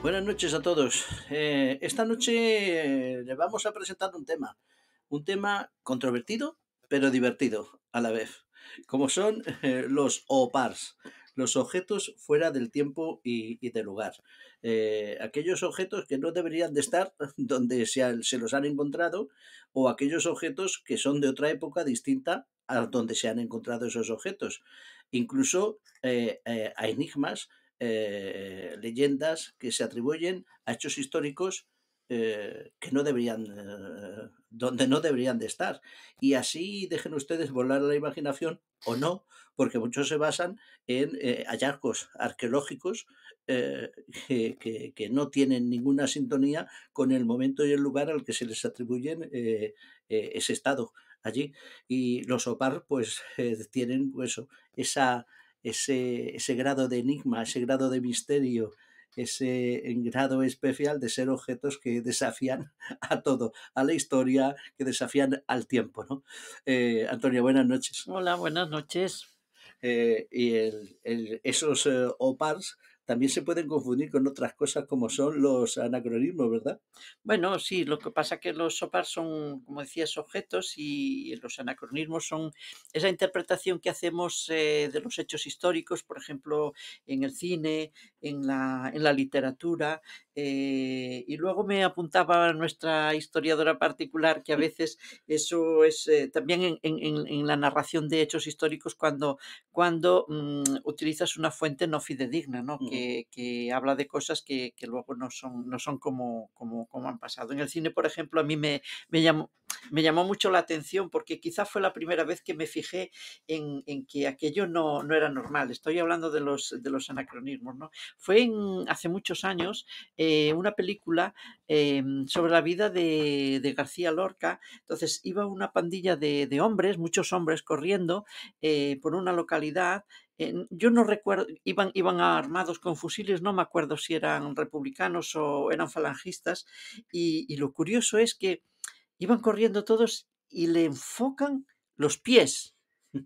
Buenas noches a todos. Esta noche le vamos a presentar un tema controvertido, pero divertido a la vez, como son los OPARs, los objetos fuera del tiempo y del lugar. Aquellos objetos que no deberían de estar donde se los han encontrado, o aquellos objetos que son de otra época distinta a donde se han encontrado esos objetos. Incluso a enigmas, leyendas que se atribuyen a hechos históricos que no deberían, donde no deberían de estar. Y así dejen ustedes volar la imaginación o no, porque muchos se basan en hallazgos arqueológicos que no tienen ninguna sintonía con el momento y el lugar al que se les atribuyen ese estado allí. Y los OPAR pues tienen pues, esa, ese grado de enigma, ese grado de misterio, ese grado especial de ser objetos que desafían a todo, a la historia, que desafían al tiempo, ¿no? Antonio, buenas noches. Hola, buenas noches. Esos OPARs también se pueden confundir con otras cosas como son los anacronismos, ¿verdad? Bueno, sí, lo que pasa que los SOPAR son, como decías, objetos y los anacronismos son esa interpretación que hacemos de los hechos históricos, por ejemplo, en el cine, en la literatura. Y luego me apuntaba nuestra historiadora particular que a veces eso es también en la narración de hechos históricos cuando utilizas una fuente no fidedigna, ¿no? Ujú. Que habla de cosas que luego no son como han pasado. En el cine, por ejemplo, a mí me llamó, me llamó mucho la atención porque quizá fue la primera vez que me fijé en que aquello no era normal. Estoy hablando de los anacronismos, ¿no? Fue hace muchos años una película sobre la vida de García Lorca. Entonces iba una pandilla de hombres, muchos hombres corriendo por una localidad. Yo no recuerdo, iban armados con fusiles, no me acuerdo si eran republicanos o eran falangistas, y lo curioso es que iban corriendo todos y le enfocan los pies.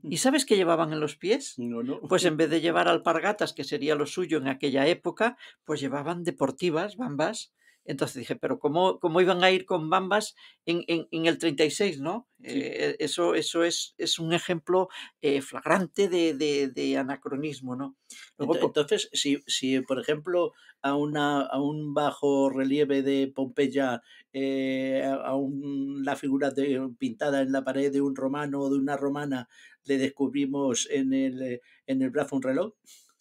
¿Y sabes qué llevaban en los pies? No, no. Pues en vez de llevar alpargatas, que sería lo suyo en aquella época, pues llevaban deportivas, bambas. Entonces dije, pero ¿cómo iban a ir con bambas en el 36, ¿no? Sí. Eso es un ejemplo flagrante de anacronismo, ¿no? Luego, Entonces, si por ejemplo a un bajo relieve de Pompeya, la figura pintada en la pared de un romano o de una romana, le descubrimos en el brazo un reloj,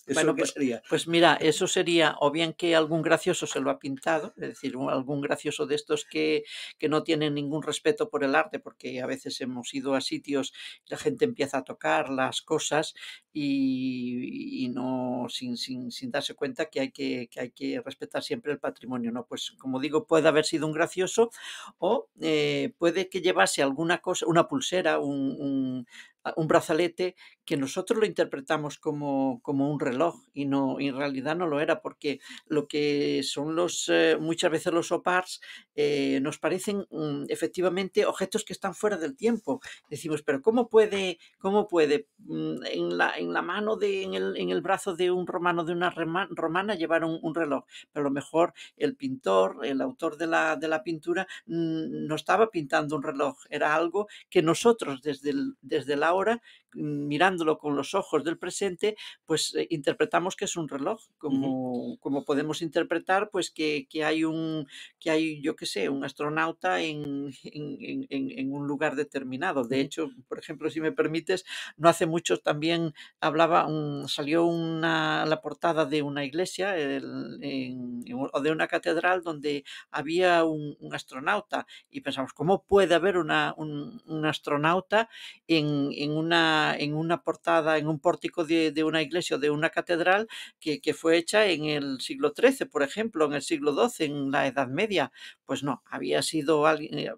¿eso bueno, qué pues, sería? pues mira, eso sería o bien que algún gracioso se lo ha pintado, es decir, algún gracioso de estos que no tienen ningún respeto por el arte, porque a veces hemos ido a sitios y la gente empieza a tocar las cosas y no sin darse cuenta que hay que respetar siempre el patrimonio, ¿no? Pues como digo, puede haber sido un gracioso o puede que llevase alguna cosa, una pulsera, un brazalete que nosotros lo interpretamos como un reloj y no, y en realidad no lo era, porque lo que son muchas veces los OPARs nos parecen efectivamente objetos que están fuera del tiempo. Decimos, pero ¿cómo puede en la mano, en el brazo de un romano, de una romana, llevar un reloj? Pero a lo mejor el pintor, el autor de la pintura, no estaba pintando un reloj, era algo que nosotros desde la hora, mirándolo con los ojos del presente, pues interpretamos que es un reloj, Ujú. como podemos interpretar pues que hay, yo qué sé, un astronauta en un lugar determinado. De Ujú. hecho, por ejemplo, si me permites, no hace mucho también salió la portada de una iglesia o de una catedral donde había un astronauta y pensamos, ¿cómo puede haber un astronauta en una portada, en un pórtico de una iglesia o de una catedral que fue hecha en el siglo XIII, por ejemplo, en el siglo XII, en la Edad Media? Pues no, había sido alguien.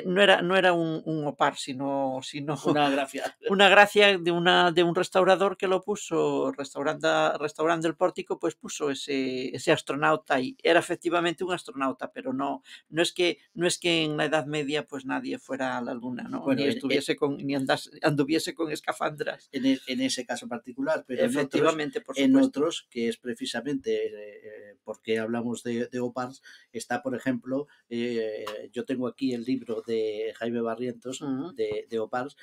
no era un opar, sino Una gracia. una gracia de un restaurador que lo puso, restaurando el pórtico, pues puso ese astronauta ahí. Era efectivamente un astronauta, pero no es que en la Edad Media, pues nadie fuera a la Luna, ¿no? Bueno, Ni anduviese con escafandras. en ese caso particular, pero Efectivamente, por en supuesto. otros, que es precisamente porque hablamos de OPARS, está, por ejemplo, yo tengo aquí el libro de Jaime Barrientos Ujú, de OPARS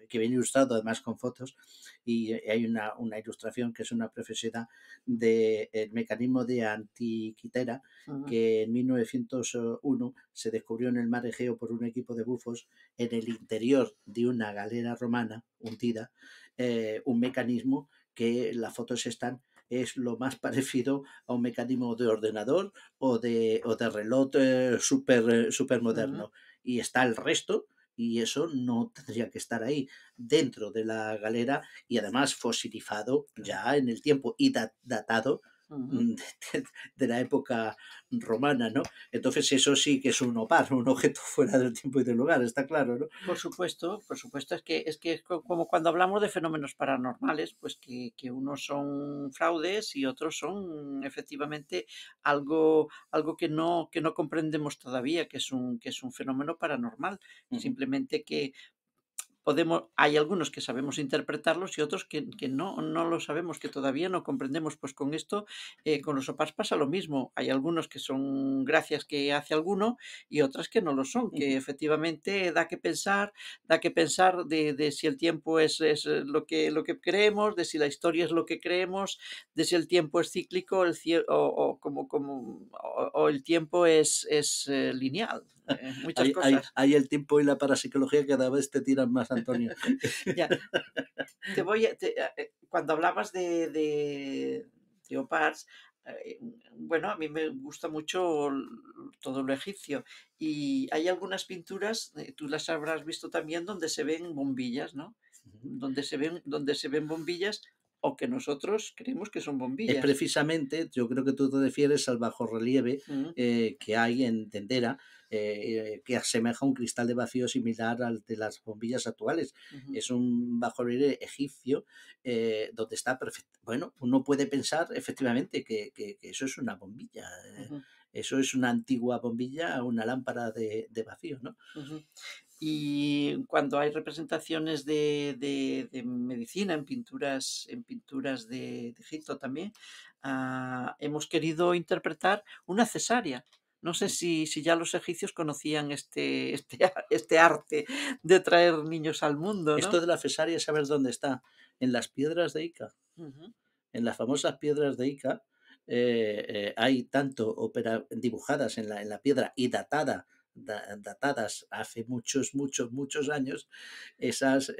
que viene ilustrado además con fotos y hay una ilustración que es una preciosidad del mecanismo de Antiquitera ujú, que en 1901 se descubrió en el mar Egeo por un equipo de bufos en el interior de una galera romana hundida un mecanismo que las fotos están es lo más parecido a un mecanismo de ordenador o de reloj super ujú. moderno. Y está el resto, y eso no tendría que estar ahí, dentro de la galera y además fosilizado Claro. ya en el tiempo y datado Ujú. mm, de la época romana, ¿no? Entonces eso sí que es un opar, un objeto fuera del tiempo y del lugar, está claro, ¿no? Por supuesto, es que como cuando hablamos de fenómenos paranormales, pues que unos son fraudes y otros son efectivamente algo que no comprendemos todavía, que es un fenómeno paranormal. Ujú, Simplemente que hay algunos que sabemos interpretarlos y otros que no lo sabemos, que todavía no comprendemos. Pues con esto, con los OPAs pasa lo mismo. Hay algunos que son gracias que hace alguno y otras que no lo son, que ujú. efectivamente da que pensar de si el tiempo es lo que creemos, de si la historia es lo que creemos, de si el tiempo es cíclico o el tiempo es lineal. Muchas cosas. Hay el tiempo y la parapsicología que cada vez te tiran más, Antonio. Ya, cuando hablabas de Opars, bueno, a mí me gusta mucho todo lo egipcio y hay algunas pinturas, tú las habrás visto también, donde se ven bombillas, ¿no? Donde se ven bombillas o que nosotros creemos que son Es bombillas. precisamente, yo creo que tú te refieres al bajorrelieve Mm, que hay en Tendera, que asemeja un cristal de vacío similar al de las bombillas actuales. ujú, Es un bajorrelieve egipcio donde está perfecto. Bueno, uno puede pensar efectivamente que eso es una bombilla. ujú, Eso es una antigua bombilla, una lámpara de vacío, ¿no? ujú. Y cuando hay representaciones de medicina en pinturas de Egipto también, hemos querido interpretar una cesárea. No sé si ya los egipcios conocían este arte de traer niños al mundo, Esto ¿no? de la cesárea, ¿sabes dónde está? En las piedras de Ica. Ujú, En las famosas piedras de Ica hay tanto dibujadas en la piedra y datadas hace muchos, muchos, muchos años, esas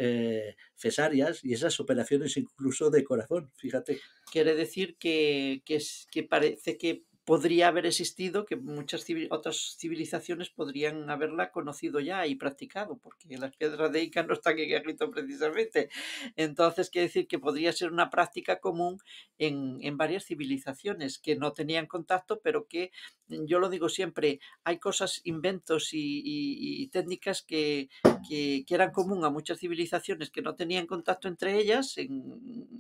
cesáreas y esas operaciones incluso de corazón, fíjate. Quiere decir que parece que podría haber existido, que muchas otras civilizaciones podrían haberla conocido ya y practicado, porque las piedras de Ica no están en Egipto precisamente. Entonces, quiere decir que podría ser una práctica común en varias civilizaciones que no tenían contacto, pero que, yo lo digo siempre, hay cosas, inventos y técnicas que eran común a muchas civilizaciones que no tenían contacto entre ellas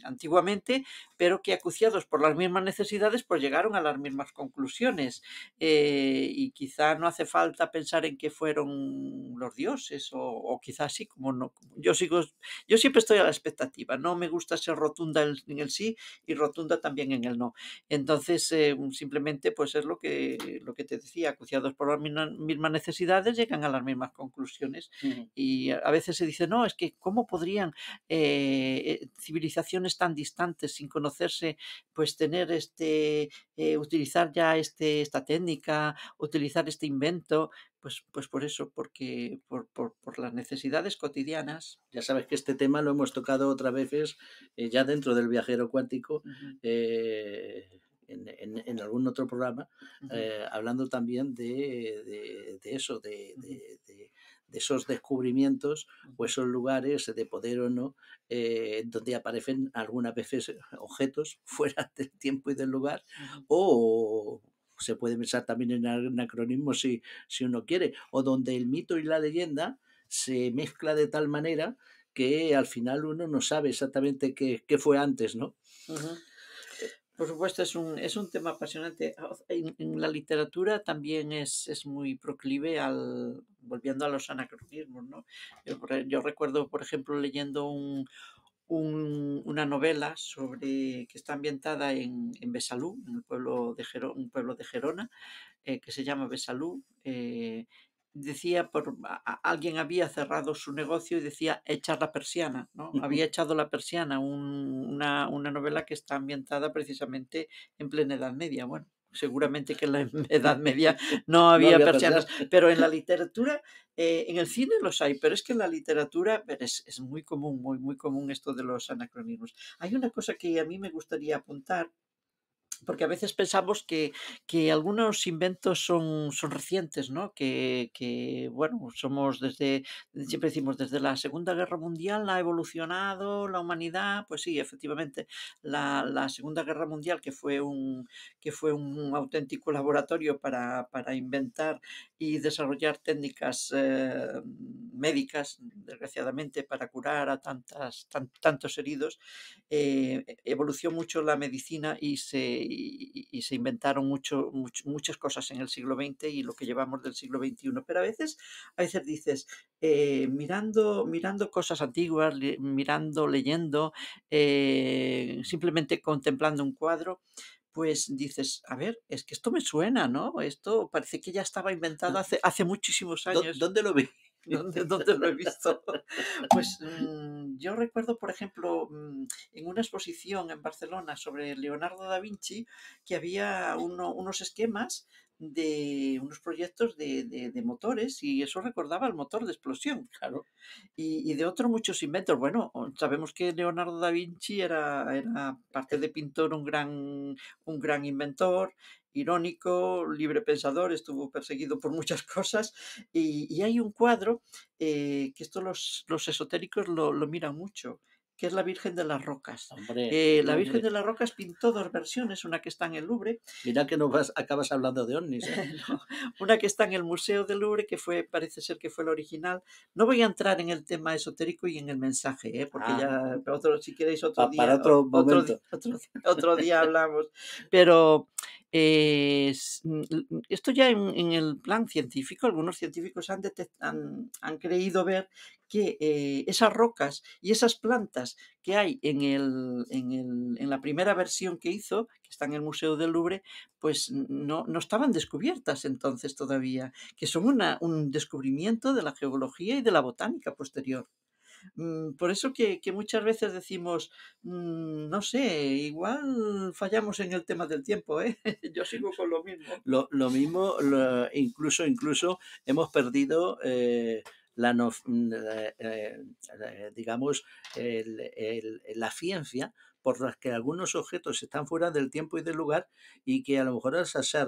antiguamente, pero que acuciados por las mismas necesidades, pues llegaron a las mismas conclusiones. Y quizá no hace falta pensar en que fueron los dioses, o quizás sí, como no. Yo siempre estoy a la expectativa, no me gusta ser rotunda en el sí y rotunda también en el no. Entonces, simplemente pues es lo que te decía, acuciados por las mismas necesidades, llegan a las mismas conclusiones. Ujú. Y a veces se dice, no, es que cómo podrían civilizaciones tan distantes, sin conocerse, pues utilizar ya esta técnica, utilizar este invento, pues por eso, porque por las necesidades cotidianas. Ya sabes que este tema lo hemos tocado otras veces ya dentro del viajero cuántico, Ujú, en algún otro programa, ujú, hablando también de eso, ujú, de esos descubrimientos o ujú, esos lugares de poder o no, donde aparecen algunas veces objetos fuera del tiempo y del lugar ujú. o se puede pensar también en anacronismo si uno quiere, o donde el mito y la leyenda se mezcla de tal manera que al final uno no sabe exactamente qué fue antes, ¿no? Ujú. Por supuesto, es un tema apasionante. En la literatura también es muy proclive al, volviendo a los anacronismos, ¿no? Yo recuerdo, por ejemplo, leyendo una novela sobre que está ambientada en Besalú, en el pueblo de un pueblo de Gerona, que se llama Besalú. Decía, alguien había cerrado su negocio y decía echar la persiana, ¿no? Había echado la persiana, una novela que está ambientada precisamente en plena Edad Media. Bueno, seguramente que en la Edad Media no No había había persianas, persianas. pero en la literatura, en el cine los hay, pero es que en la literatura es muy común, muy común esto de los anacronismos. Hay una cosa que a mí me gustaría apuntar, porque a veces pensamos que algunos inventos son recientes, ¿no? Bueno, somos siempre decimos, desde la Segunda Guerra Mundial ha evolucionado la humanidad. Pues sí, efectivamente, la Segunda Guerra Mundial, que fue un auténtico laboratorio para inventar y desarrollar técnicas médicas, desgraciadamente, para curar a tantos heridos, evolucionó mucho la medicina y se inventaron muchas cosas en el siglo XX y lo que llevamos del siglo XXI. Pero a veces dices, mirando cosas antiguas, mirando, leyendo, simplemente contemplando un cuadro, pues dices, a ver, es que esto me suena, ¿no? Esto parece que ya estaba inventado hace muchísimos años. ¿Dónde lo vi? ¿Dónde lo he visto? Pues yo recuerdo, por ejemplo, en una exposición en Barcelona sobre Leonardo da Vinci, que había unos esquemas de unos proyectos de motores, y eso recordaba el motor de explosión. Claro. Y de otros muchos inventos. Bueno, sabemos que Leonardo da Vinci era parte de pintor, un gran inventor, irónico, libre pensador, estuvo perseguido por muchas cosas. Y hay un cuadro que esto los esotéricos lo miran mucho, que es la Virgen de las Rocas. Hombre, La Virgen hombre. de las Rocas pintó dos versiones, una que está en el Louvre. Mira que no acabas hablando de ovnis, ¿eh? No, una que está en el Museo del Louvre, parece ser que fue la original. No voy a entrar en el tema esotérico y en el mensaje, porque Ah, ya, si queréis para otro momento. otro día hablamos. Pero esto ya en el plan científico, algunos científicos han creído ver que esas rocas y esas plantas que hay en la primera versión que hizo, que está en el Museo del Louvre, pues no estaban descubiertas entonces todavía, que son un descubrimiento de la geología y de la botánica posterior. Por eso que muchas veces decimos, no sé, igual fallamos en el tema del tiempo, ¿eh? Yo sigo con lo mismo. Lo mismo, incluso hemos perdido digamos, la ciencia por la que algunos objetos están fuera del tiempo y del lugar y que a lo mejor se ha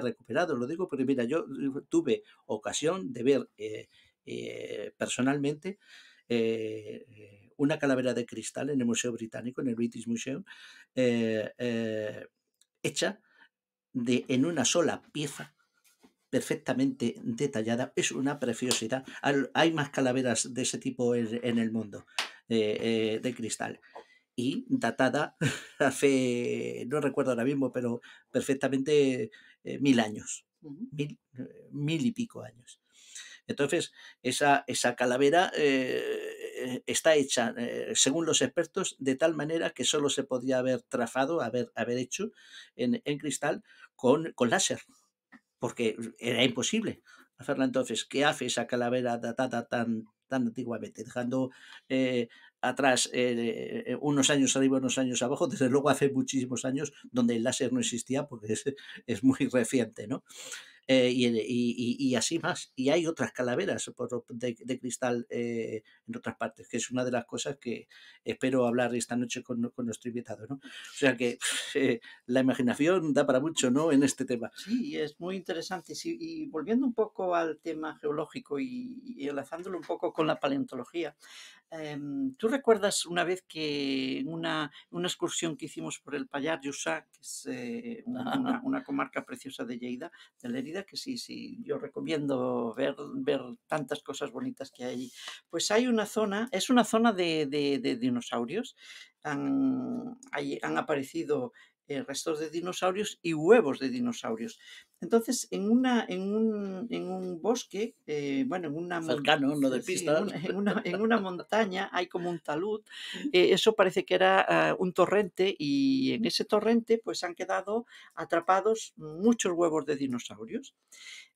recuperado. Lo digo porque, mira, yo tuve ocasión de ver personalmente una calavera de cristal en el Museo Británico, en el British Museum, hecha en una sola pieza perfectamente detallada. Es una preciosidad. Hay más calaveras de ese tipo en el mundo, de cristal. Y datada hace, no recuerdo ahora mismo, pero perfectamente 1000 años. Mil y pico años. Entonces, esa calavera está hecha, según los expertos, de tal manera que solo se podía haber trazado, haber hecho en cristal con láser, porque era imposible hacerla. Entonces, ¿qué hace esa calavera datada tan antiguamente? Dejando atrás unos años arriba, unos años abajo, desde luego hace muchísimos años donde el láser no existía, porque es muy reciente, ¿no? y así más. Y hay otras calaveras de cristal en otras partes, que es una de las cosas que espero hablar esta noche con nuestro invitado, ¿no? O sea que la imaginación da para mucho, ¿no? En este tema. Sí, es muy interesante. Sí, y volviendo un poco al tema geológico y enlazándolo un poco con la paleontología, ¿tú recuerdas una vez que en una excursión que hicimos por el Pallars Jussá, que es una comarca preciosa de Lleida, de Lérida, que sí, sí, yo recomiendo ver tantas cosas bonitas que hay allí? Pues hay una zona, es una zona de dinosaurios. Han aparecido restos de dinosaurios y huevos de dinosaurios. Entonces, en un bosque, bueno, Cercano, no de sí, pistas. en una montaña hay como un talud. Eso parece que era un torrente, y en ese torrente pues han quedado atrapados muchos huevos de dinosaurios.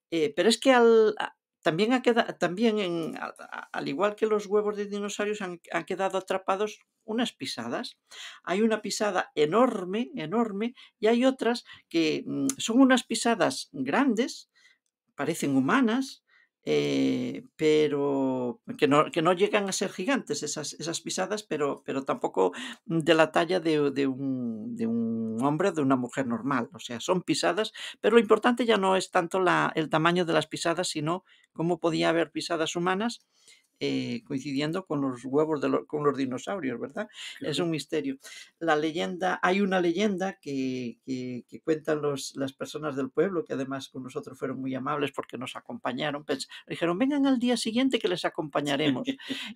Pero es que también al igual que los huevos de dinosaurios han quedado atrapados unas pisadas. Hay una pisada enorme, enorme, y hay otras que son unas pisadas grandes, parecen humanas, pero que no llegan a ser gigantes esas pisadas, pero tampoco de la talla de un hombre o de una mujer normal. O sea, son pisadas, pero lo importante ya no es tanto el tamaño de las pisadas, sino cómo podía haber pisadas humanas coincidiendo con los huevos con los dinosaurios, ¿verdad? Es un misterio. Hay una leyenda que cuentan las personas del pueblo, que además con nosotros fueron muy amables porque nos acompañaron. Dijeron, vengan al día siguiente que les acompañaremos.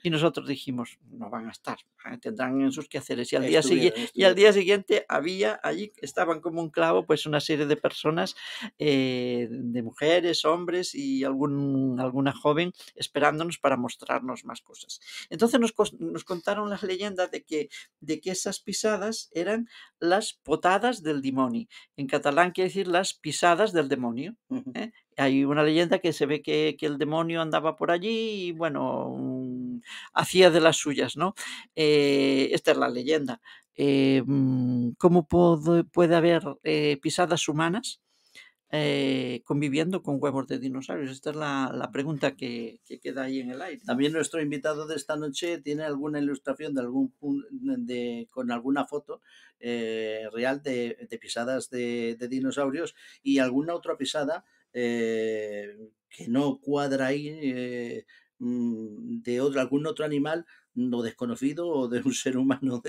Y nosotros dijimos, no van a estar, tendrán en sus quehaceres. Y al día siguiente allí estaban como un clavo, pues una serie de personas, de mujeres, hombres y alguna joven esperándonos para mostrarnos más cosas. Entonces nos contaron las leyendas de que esas pisadas eran las potadas del dimoni. En catalán quiere decir las pisadas del demonio. ¿Eh? Hay una leyenda que se ve que el demonio andaba por allí y, bueno, hacía de las suyas, ¿no? Esta es la leyenda. ¿Cómo puede haber pisadas humanas conviviendo con huevos de dinosaurios? Esta es la pregunta que queda ahí en el aire. También nuestro invitado de esta noche tiene alguna ilustración con alguna foto real de pisadas de dinosaurios y alguna otra pisada que no cuadra ahí de algún otro animal no desconocido o de un ser humano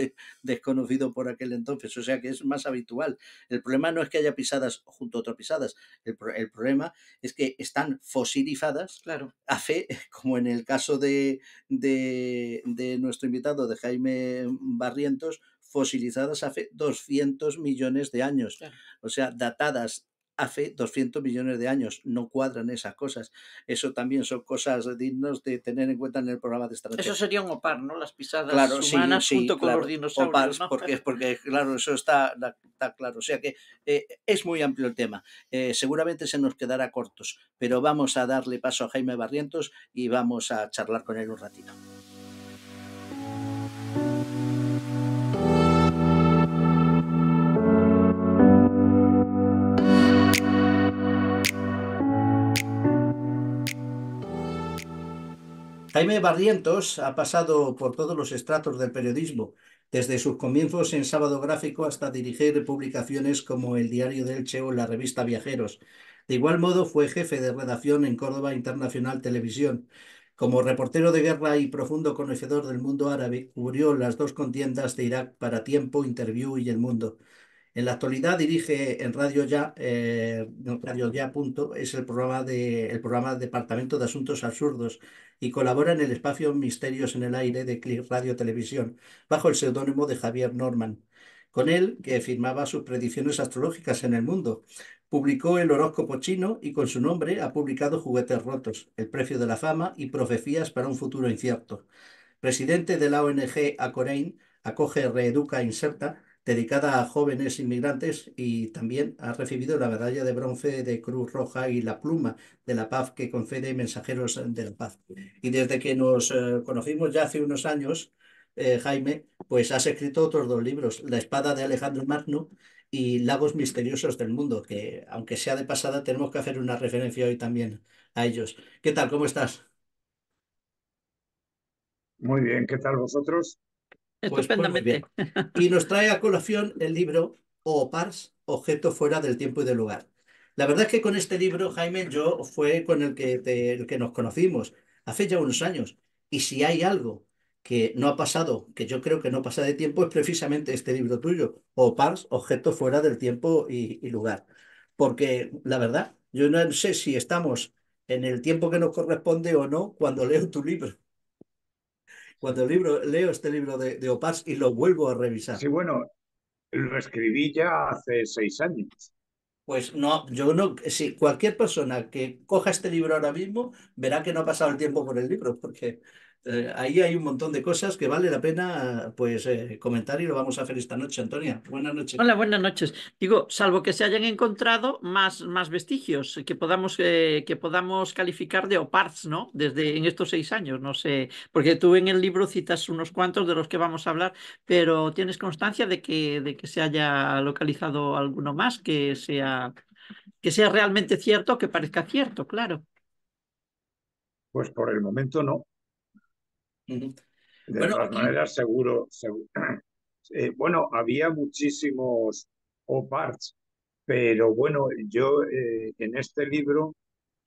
desconocido por aquel entonces. O sea que es más habitual. El problema no es que haya pisadas junto a otras pisadas. El problema es que están fosilizadas Claro. a fe, como en el caso de nuestro invitado, de Jaime Barrientos, fosilizadas hace 200 millones de años. Claro. O sea, datadas hace 200 millones de años. No cuadran esas cosas. Eso también son cosas dignas de tener en cuenta en el programa de esta noche. Eso sería un OPAR, ¿no? Las pisadas Claro, sí, humanas sí, junto con los claro. dinosaurios, Opars, ¿no? porque claro, eso está claro. O sea que es muy amplio el tema. Seguramente se nos quedará cortos, pero vamos a darle paso a Jaime Barrientos y vamos a charlar con él un ratito. Jaime Barrientos ha pasado por todos los estratos del periodismo, desde sus comienzos en Sábado Gráfico hasta dirigir publicaciones como El Diario de Elche o la revista Viajeros. De igual modo, fue jefe de redacción en Córdoba Internacional Televisión. Como reportero de guerra y profundo conocedor del mundo árabe, cubrió las dos contiendas de Irak para Tiempo, Interview y El Mundo. En la actualidad dirige en Radio Ya, Radio Ya Punto, es el programa Departamento de Asuntos Absurdos y colabora en el espacio Misterios en el Aire de Click Radio Televisión, bajo el seudónimo de Javier Norman. Con él, que firmaba sus predicciones astrológicas en el mundo, publicó el horóscopo chino y con su nombre ha publicado Juguetes Rotos, El Precio de la Fama y Profecías para un Futuro Incierto. Presidente de la ONG Acorein, acoge Reeduca Inserta, dedicada a jóvenes inmigrantes, y también ha recibido la medalla de bronce de Cruz Roja y la pluma de la paz que concede Mensajeros de la Paz. Y desde que nos conocimos ya hace unos años, Jaime, pues has escrito otros dos libros, La espada de Alejandro Magno y Lagos misteriosos del mundo, que aunque sea de pasada, tenemos que hacer una referencia hoy también a ellos. ¿Qué tal? ¿Cómo estás? Muy bien, ¿qué tal vosotros? Pues muy Estupendamente. bien. Y nos trae a colación el libro Pars, Objeto fuera del tiempo y del lugar. La verdad es que con este libro, Jaime, yo fue con el que nos conocimos hace ya unos años. Y si hay algo que no ha pasado, que yo creo que no pasa de tiempo, es precisamente este libro tuyo, Pars, Objeto fuera del tiempo y lugar. Porque la verdad, yo no sé si estamos en el tiempo que nos corresponde o no cuando leo tu libro. Cuando leo este libro de Opars y lo vuelvo a revisar. Sí, bueno, lo escribí ya hace 6 años. Pues no, yo no, si cualquier persona que coja este libro ahora mismo verá que no ha pasado el tiempo por el libro, porque ahí hay un montón de cosas que vale la pena pues comentar y lo vamos a hacer esta noche, Antonia. Buenas noches. Hola, buenas noches. Digo, salvo que se hayan encontrado más vestigios que podamos calificar de OPARTS, ¿no? Desde en estos 6 años, no sé, porque tú en el libro citas unos cuantos de los que vamos a hablar, pero ¿tienes constancia de que se haya localizado alguno más que sea realmente cierto, que parezca cierto, claro? Pues por el momento no. Ujú. De Bueno, todas aquí, maneras, seguro, bueno, había muchísimos OPARTs, pero bueno, yo en este libro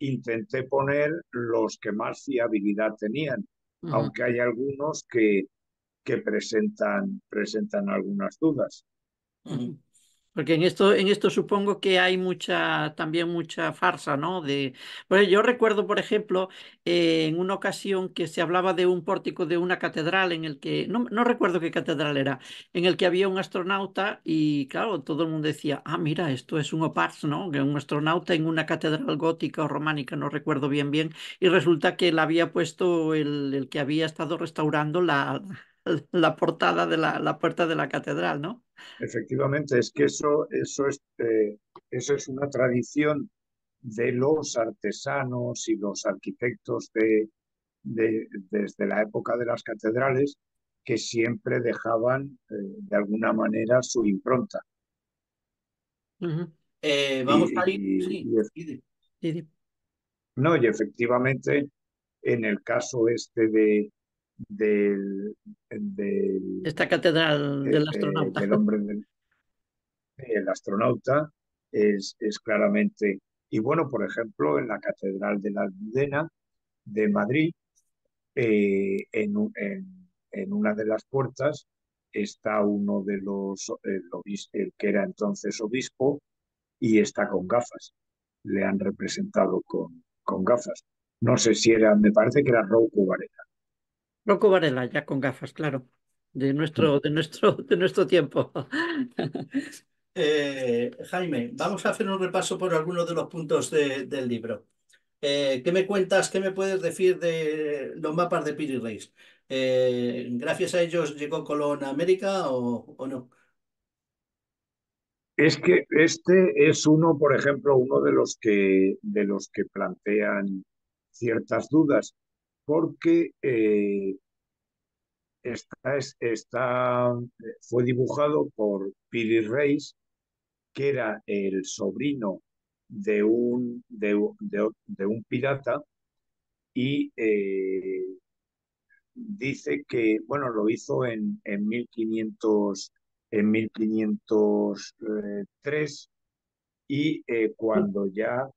intenté poner los que más fiabilidad tenían, Ujú. aunque hay algunos que presentan algunas dudas. ujú, Porque en esto supongo que hay también mucha farsa, ¿no? Pues yo recuerdo, por ejemplo, en una ocasión que se hablaba de un pórtico de una catedral en el que, no recuerdo qué catedral era, en el que había un astronauta y claro, todo el mundo decía, ah, mira, esto es un OPARS, ¿no? Que un astronauta en una catedral gótica o románica, no recuerdo bien, y resulta que la había puesto el que había estado restaurando la portada de la puerta de la catedral, ¿no? Efectivamente, es que eso es una tradición de los artesanos y los arquitectos desde la época de las catedrales que siempre dejaban de alguna manera su impronta. Ujú. Y, vamos a ir, y- sí, y ef- sí, Sí, sí. no, y efectivamente, en el caso este del, Esta catedral del astronauta. del hombre el astronauta es claramente, y bueno, por ejemplo, en la Catedral de la Almudena de Madrid, en una de las puertas está uno de el que era entonces obispo, y está con gafas. Le han representado con gafas. No sé si era, me parece que era Rouco Varela. Rocco Varela, ya con gafas, claro. De nuestro tiempo. Jaime, vamos a hacer un repaso por algunos de los puntos del libro. ¿Qué me cuentas, qué me puedes decir de los mapas de Piri Reis? ¿Gracias a ellos llegó Colón a América o no? Es que este es uno, por ejemplo, uno de los que plantean ciertas dudas, porque fue dibujado por Piri Reis, que era el sobrino de un pirata, y dice que, bueno, lo hizo en 1503, y cuando ya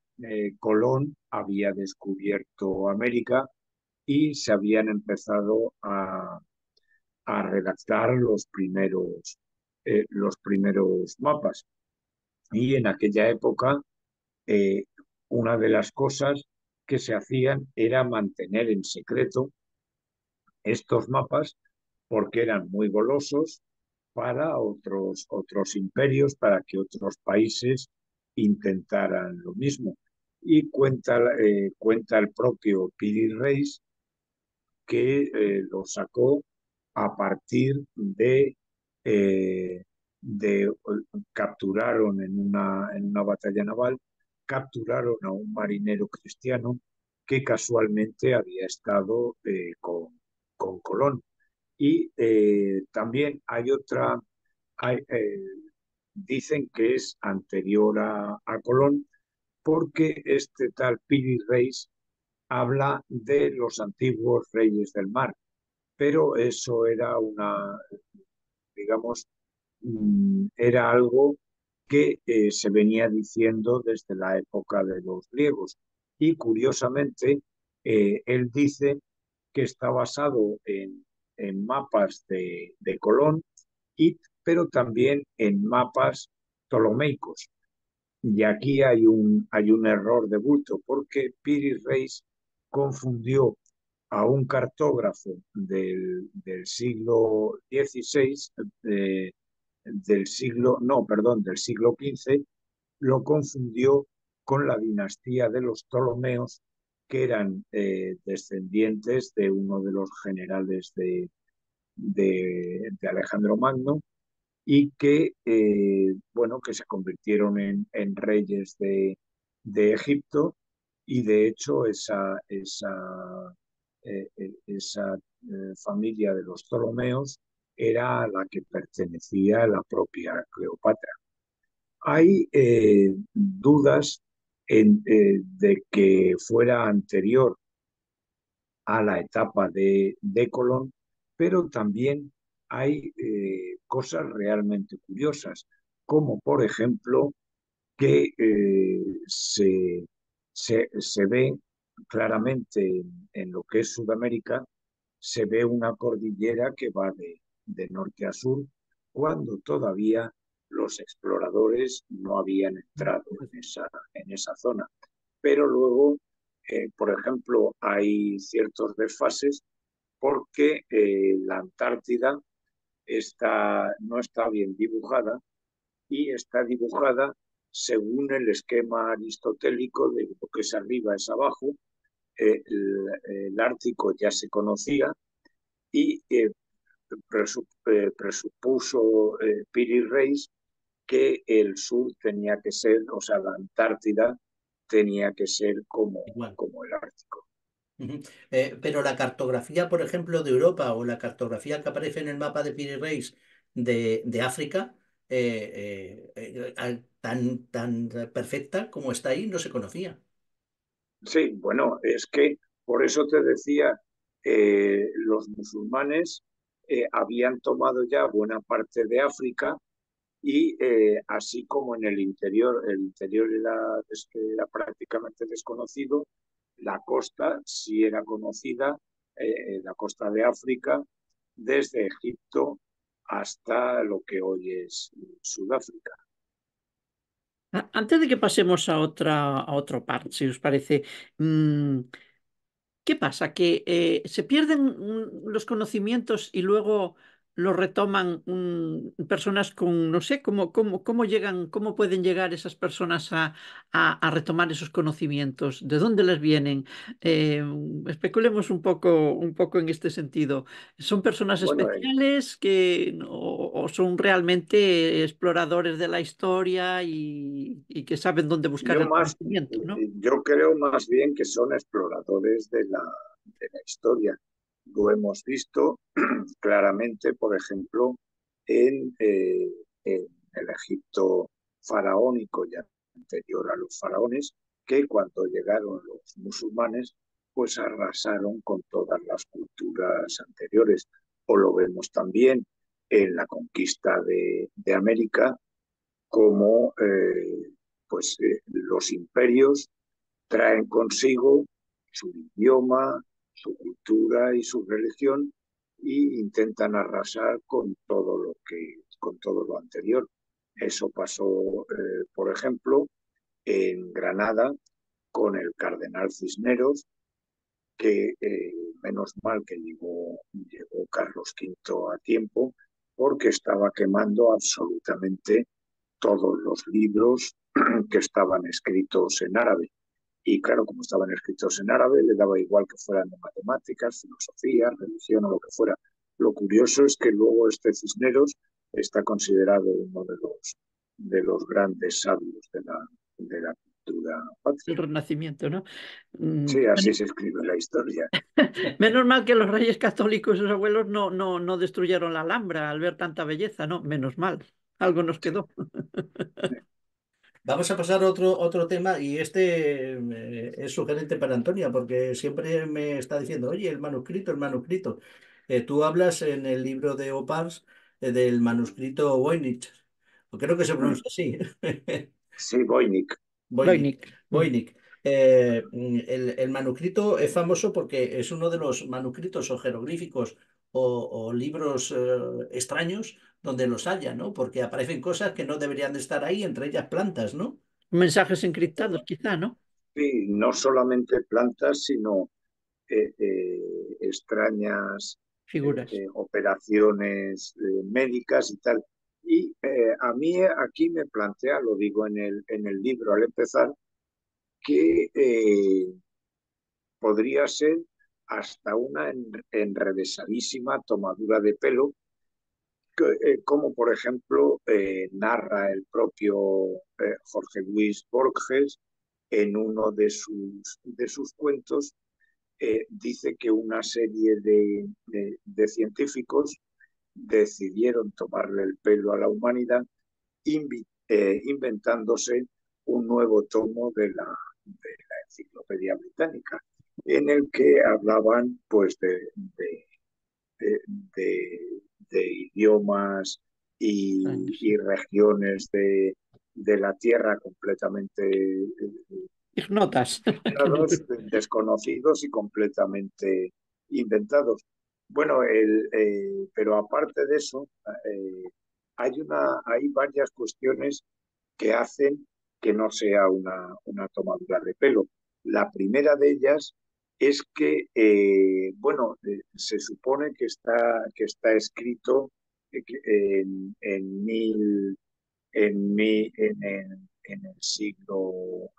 Colón había descubierto América y se habían empezado a redactar los primeros mapas. Y en aquella época, eh, una de las cosas que se hacían era mantener en secreto estos mapas, porque eran muy golosos para otros imperios, para que otros países intentaran lo mismo. Y cuenta el propio Piri Reis que lo sacó a partir de capturaron en una batalla naval, capturaron a un marinero cristiano que casualmente había estado con Colón. Y también hay otra, hay, dicen que es anterior a Colón, porque este tal Piri Reis habla de los antiguos reyes del mar, pero eso era digamos, era algo que se venía diciendo desde la época de los griegos. Y curiosamente, él dice que está basado en mapas de Colón, pero también en mapas ptolomeicos. Y aquí hay un error de bulto, porque Piri Reis confundió a un cartógrafo del siglo XVI, del siglo, no, perdón, del siglo XV, lo confundió con la dinastía de los Ptolomeos, que eran descendientes de uno de los generales de Alejandro Magno, y que, bueno, que se convirtieron en reyes de Egipto, y de hecho esa familia de los Ptolomeos era a la que pertenecía la propia Cleopatra. Hay dudas de que fuera anterior a la etapa de Colón, pero también hay cosas realmente curiosas, como por ejemplo que se ve claramente en lo que es Sudamérica, se ve una cordillera que va de norte a sur, cuando todavía los exploradores no habían entrado en esa zona. Pero luego, por ejemplo, hay ciertos desfases porque la Antártida no está bien dibujada, y está dibujada según el esquema aristotélico de lo que es arriba es abajo. El Ártico ya se conocía, y presupuso Piri Reis que el sur tenía que ser, o sea, la Antártida tenía que ser igual. como el Ártico. Ujú. Pero la cartografía, por ejemplo, de Europa o la cartografía que aparece en el mapa de Piri Reis de África, tan perfecta como está ahí, no se conocía. Sí, bueno, es que por eso te decía, los musulmanes habían tomado ya buena parte de África, y así como en el interior era prácticamente desconocido, la costa sí era conocida, la costa de África, desde Egipto hasta lo que hoy es Sudáfrica. Antes de que pasemos a otro par, si os parece, mm, ¿qué pasa? ¿Que se pierden los conocimientos y luego los retoman personas con, no sé, cómo llegan, cómo pueden llegar esas personas a retomar esos conocimientos? ¿De dónde les vienen? Eh, Especulemos un poco en este sentido. ¿Son personas Bueno, especiales o son realmente exploradores de la historia y que saben dónde buscar el conocimiento, ¿no? yo creo más bien que son exploradores de la historia. Lo hemos visto claramente, por ejemplo, en el Egipto faraónico y anterior a los faraones, que cuando llegaron los musulmanes, pues arrasaron con todas las culturas anteriores. O lo vemos también en la conquista de América, como los imperios traen consigo su idioma, su cultura y su religión, y intentan arrasar con todo lo anterior. Eso pasó, por ejemplo, en Granada con el cardenal Cisneros, que menos mal que llegó Carlos V a tiempo, porque estaba quemando absolutamente todos los libros que estaban escritos en árabe. Y claro, como estaban escritos en árabe, le daba igual que fueran de matemáticas, filosofía, religión o lo que fuera. Lo curioso es que luego este Cisneros está considerado uno de los grandes sabios de la futura el patria. Renacimiento, ¿no? Sí, así se escribe la historia. Menos mal que los reyes católicos, sus abuelos, no destruyeron la Alhambra al ver tanta belleza, ¿no? Menos mal. Algo nos Sí. quedó. Vamos a pasar a otro tema y este es sugerente para Antonia porque siempre me está diciendo, oye, el manuscrito, el manuscrito. Tú hablas en el libro de Opars del manuscrito Voynich, o creo que se Mm. pronuncia así. Sí, Voynich. Voynich. Voynich. Voynich. El manuscrito es famoso porque es uno de los manuscritos o jeroglíficos o libros extraños donde los haya, ¿no? Porque aparecen cosas que no deberían de estar ahí, entre ellas plantas, ¿no? Mensajes encriptados, quizá, ¿no? Sí, no solamente plantas, sino extrañas Figuras. operaciones médicas y tal. Y a mí aquí me plantea, lo digo en el libro al empezar, que podría ser hasta una enrevesadísima tomadura de pelo, como por ejemplo narra el propio Jorge Luis Borges en uno de sus cuentos. Dice que una serie de científicos decidieron tomarle el pelo a la humanidad inventándose un nuevo tomo de la Enciclopedia Británica, en el que hablaban pues de, de, de idiomas Años. y regiones de la Tierra completamente Ignotas. desconocidos y completamente inventados. Bueno, pero aparte de eso, hay varias cuestiones que hacen que no sea una tomadura de pelo. La primera de ellas es que, bueno, se supone que está escrito en el siglo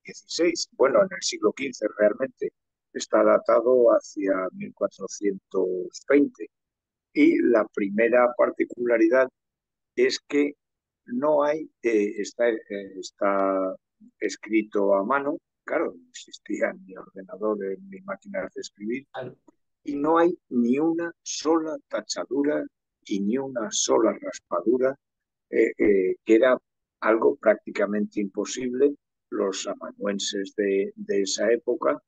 XVI, bueno, en el siglo XV realmente, está datado hacia 1420. Y la primera particularidad es que no hay, está escrito a mano, claro, no existían ni ordenadores ni máquinas de escribir, y no hay ni una sola tachadura y ni una sola raspadura, que era algo prácticamente imposible. Los amanuenses de esa época,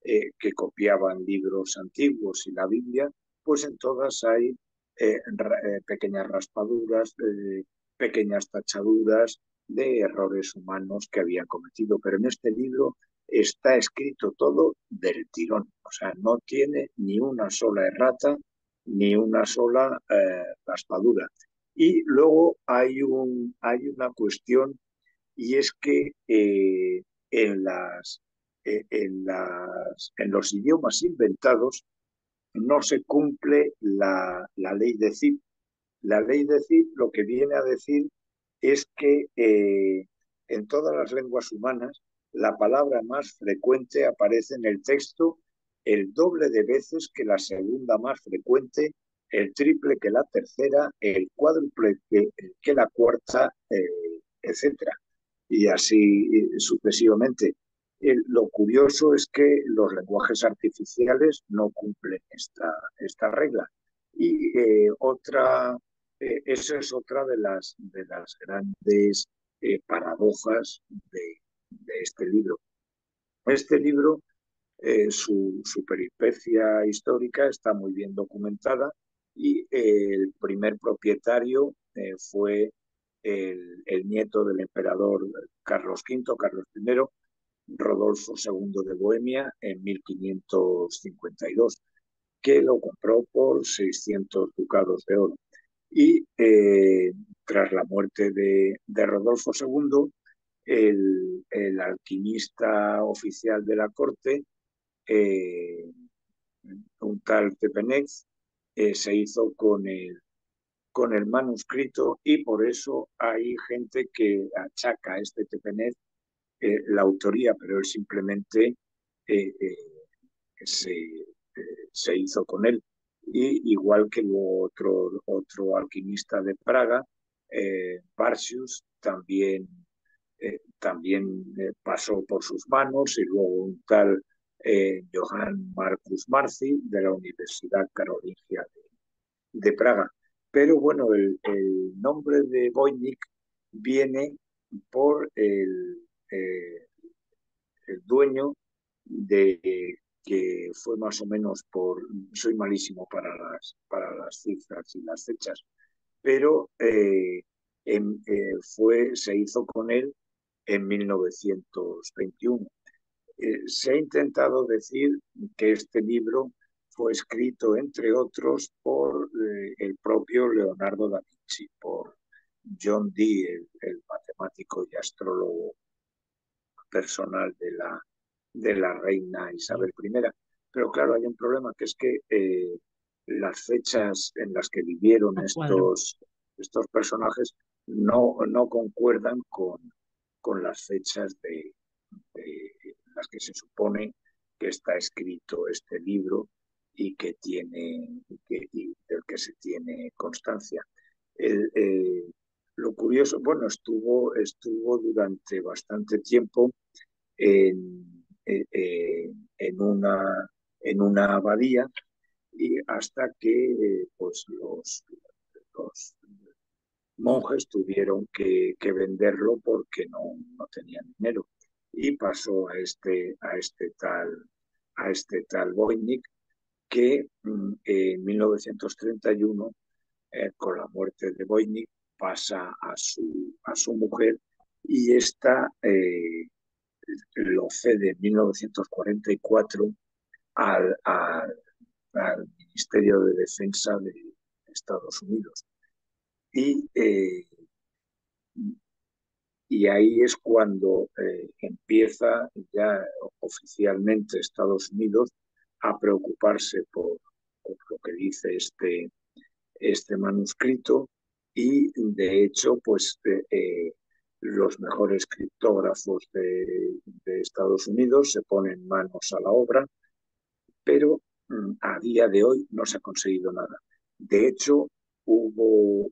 que copiaban libros antiguos y la Biblia, pues en todas hay pequeñas raspaduras, pequeñas tachaduras de errores humanos que habían cometido. Pero en este libro está escrito todo del tirón, o sea, no tiene ni una sola errata, ni una sola raspadura. Y luego hay una cuestión, y es que en, las, en los idiomas inventados no se cumple la ley de Zip. La ley de Zip lo que viene a decir es que en todas las lenguas humanas la palabra más frecuente aparece en el texto el doble de veces que la segunda más frecuente, el triple que la tercera, el cuádruple que la cuarta, etcétera, y así sucesivamente. Lo curioso es que los lenguajes artificiales no cumplen esta regla. Y esa es otra de las grandes paradojas de este libro. Este libro, su peripecia histórica está muy bien documentada, y el primer propietario fue el nieto del emperador Carlos V, Carlos I, Rodolfo II de Bohemia, en 1552, que lo compró por 600 ducados de oro. Y tras la muerte de Rodolfo II, el alquimista oficial de la corte, eh, un tal Tepenez, se hizo con el manuscrito, y por eso hay gente que achaca a este Tepenez la autoría, pero él simplemente eh, eh, se hizo con él. Y igual que otro alquimista de Praga, Barsius, también también pasó por sus manos, y luego un tal Johann Marcus Marci de la Universidad Carolingia de Praga. Pero bueno, el nombre de Voynich viene por el dueño de que fue más o menos por, soy malísimo para las cifras y las fechas, pero se hizo con él en 1921. Se ha intentado decir que este libro fue escrito, entre otros, por el propio Leonardo da Vinci, por John Dee, el matemático y astrólogo personal de la reina Isabel I. Pero claro, hay un problema, que es que las fechas en las que vivieron estos personajes no concuerdan con las fechas de las que se supone que está escrito este libro y del que se tiene constancia. El, eh, lo curioso, bueno, estuvo durante bastante tiempo en una abadía, y hasta que pues los monjes tuvieron que venderlo porque no tenían dinero, y pasó a este tal Voynich, que en 1931, con la muerte de Voynich, pasa a su mujer, y esta lo cede en 1944 al Ministerio de Defensa de Estados Unidos. Y, eh, y ahí es cuando empieza ya oficialmente Estados Unidos a preocuparse por lo que dice este manuscrito, y de hecho, pues los mejores criptógrafos de Estados Unidos se ponen manos a la obra, pero a día de hoy no se ha conseguido nada. De hecho, hubo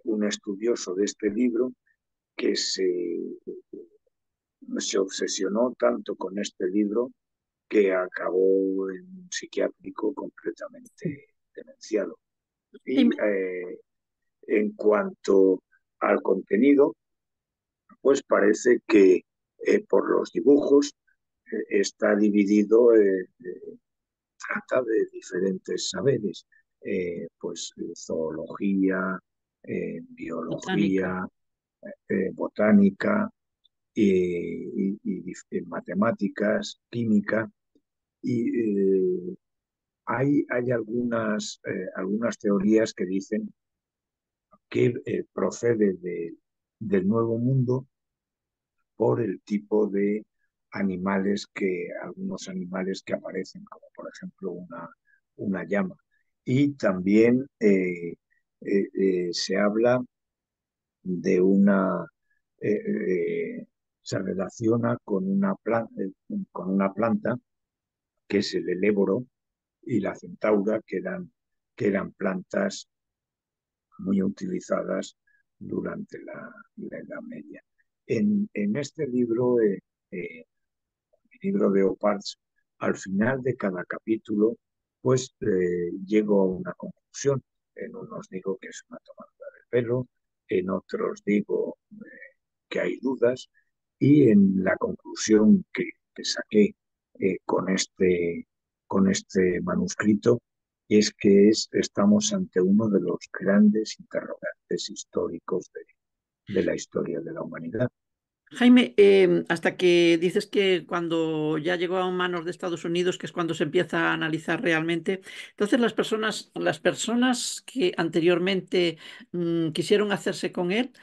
un estudioso de este libro que se obsesionó tanto con este libro que acabó en un psiquiátrico completamente demenciado. Y en cuanto al contenido, pues parece que por los dibujos está dividido, trata de diferentes saberes, pues zoología, Botánica. biología, botánica, y matemáticas, química, y hay algunas teorías que dicen que procede del Nuevo Mundo por el tipo de algunos animales que aparecen, como por ejemplo una llama. Y también se habla de se relaciona con una planta que es el eléboro y la centaura, que eran plantas muy utilizadas durante la Edad Media. En este libro, el libro de Oparts, al final de cada capítulo, pues llego a una conclusión. En unos digo que es una tomadura de pelo, en otros digo que hay dudas, y en la conclusión que saqué con este manuscrito es que estamos ante uno de los grandes interrogantes históricos de la historia de la humanidad. Jaime, hasta que dices que cuando ya llegó a manos de Estados Unidos, que es cuando se empieza a analizar realmente, entonces las personas que anteriormente quisieron hacerse con él,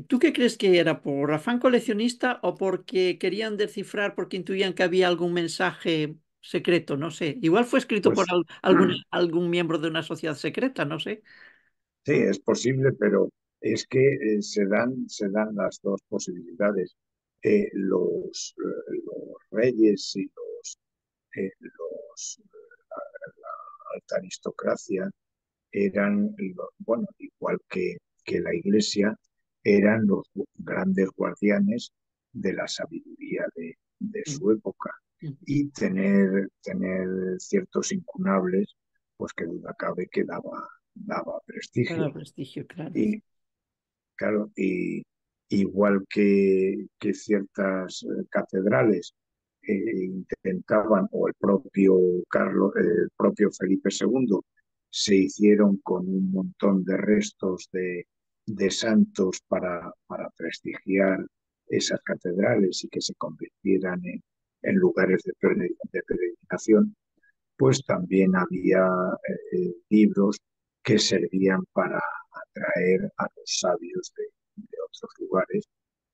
¿tú qué crees que era? ¿Por afán coleccionista o porque querían descifrar, porque intuían que había algún mensaje secreto? No sé. Igual fue escrito por Pues algún miembro de una sociedad secreta, no sé. sí, es posible, pero es que se dan las dos posibilidades. Los reyes y la alta aristocracia eran, bueno, igual que la Iglesia, eran los grandes guardianes de la sabiduría de Mm, su época mm. y tener ciertos incunables, pues que duda cabe que daba prestigio. Para prestigio, claro. Y claro, y igual que ciertas catedrales intentaban, o el propio Felipe II, se hicieron con un montón de restos de santos para prestigiar esas catedrales y que se convirtieran en lugares de peregrinación, pues también había libros que servían para atraer a los sabios de otros lugares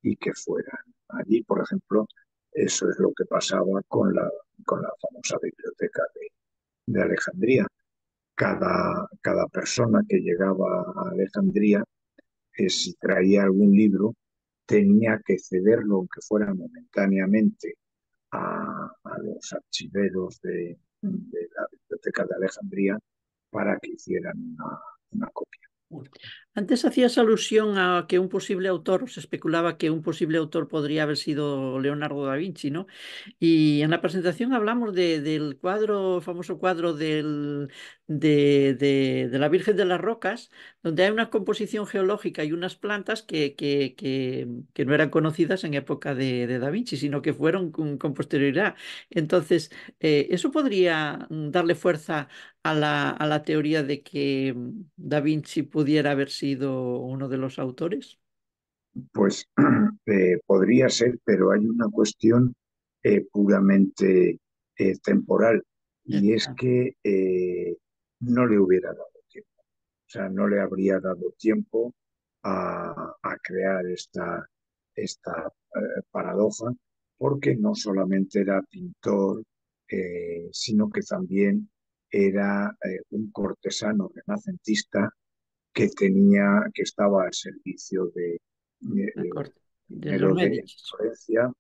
y que fueran allí. Por ejemplo, eso es lo que pasaba con la famosa biblioteca de Alejandría. Cada persona que llegaba a Alejandría, si traía algún libro, tenía que cederlo, aunque fuera momentáneamente, a los archiveros de la Biblioteca de Alejandría para que hicieran una copia. Antes hacías alusión a que un posible autor, se especulaba que un posible autor podría haber sido Leonardo da Vinci, ¿no? Y en la presentación hablamos del cuadro, famoso cuadro de la Virgen de las Rocas, donde hay una composición geológica y unas plantas que no eran conocidas en época de Da Vinci, sino que fueron con posterioridad. Entonces, eso podría darle fuerza a la teoría de que Da Vinci pudiera haber sido uno de los autores. Pues podría ser, pero hay una cuestión puramente temporal, y es Ah, que no le hubiera dado tiempo. O sea, no le habría dado tiempo a crear esta paradoja, porque no solamente era pintor, sino que también era un cortesano renacentista que estaba al servicio de acuerdo. De los primero de Médicis, Florencia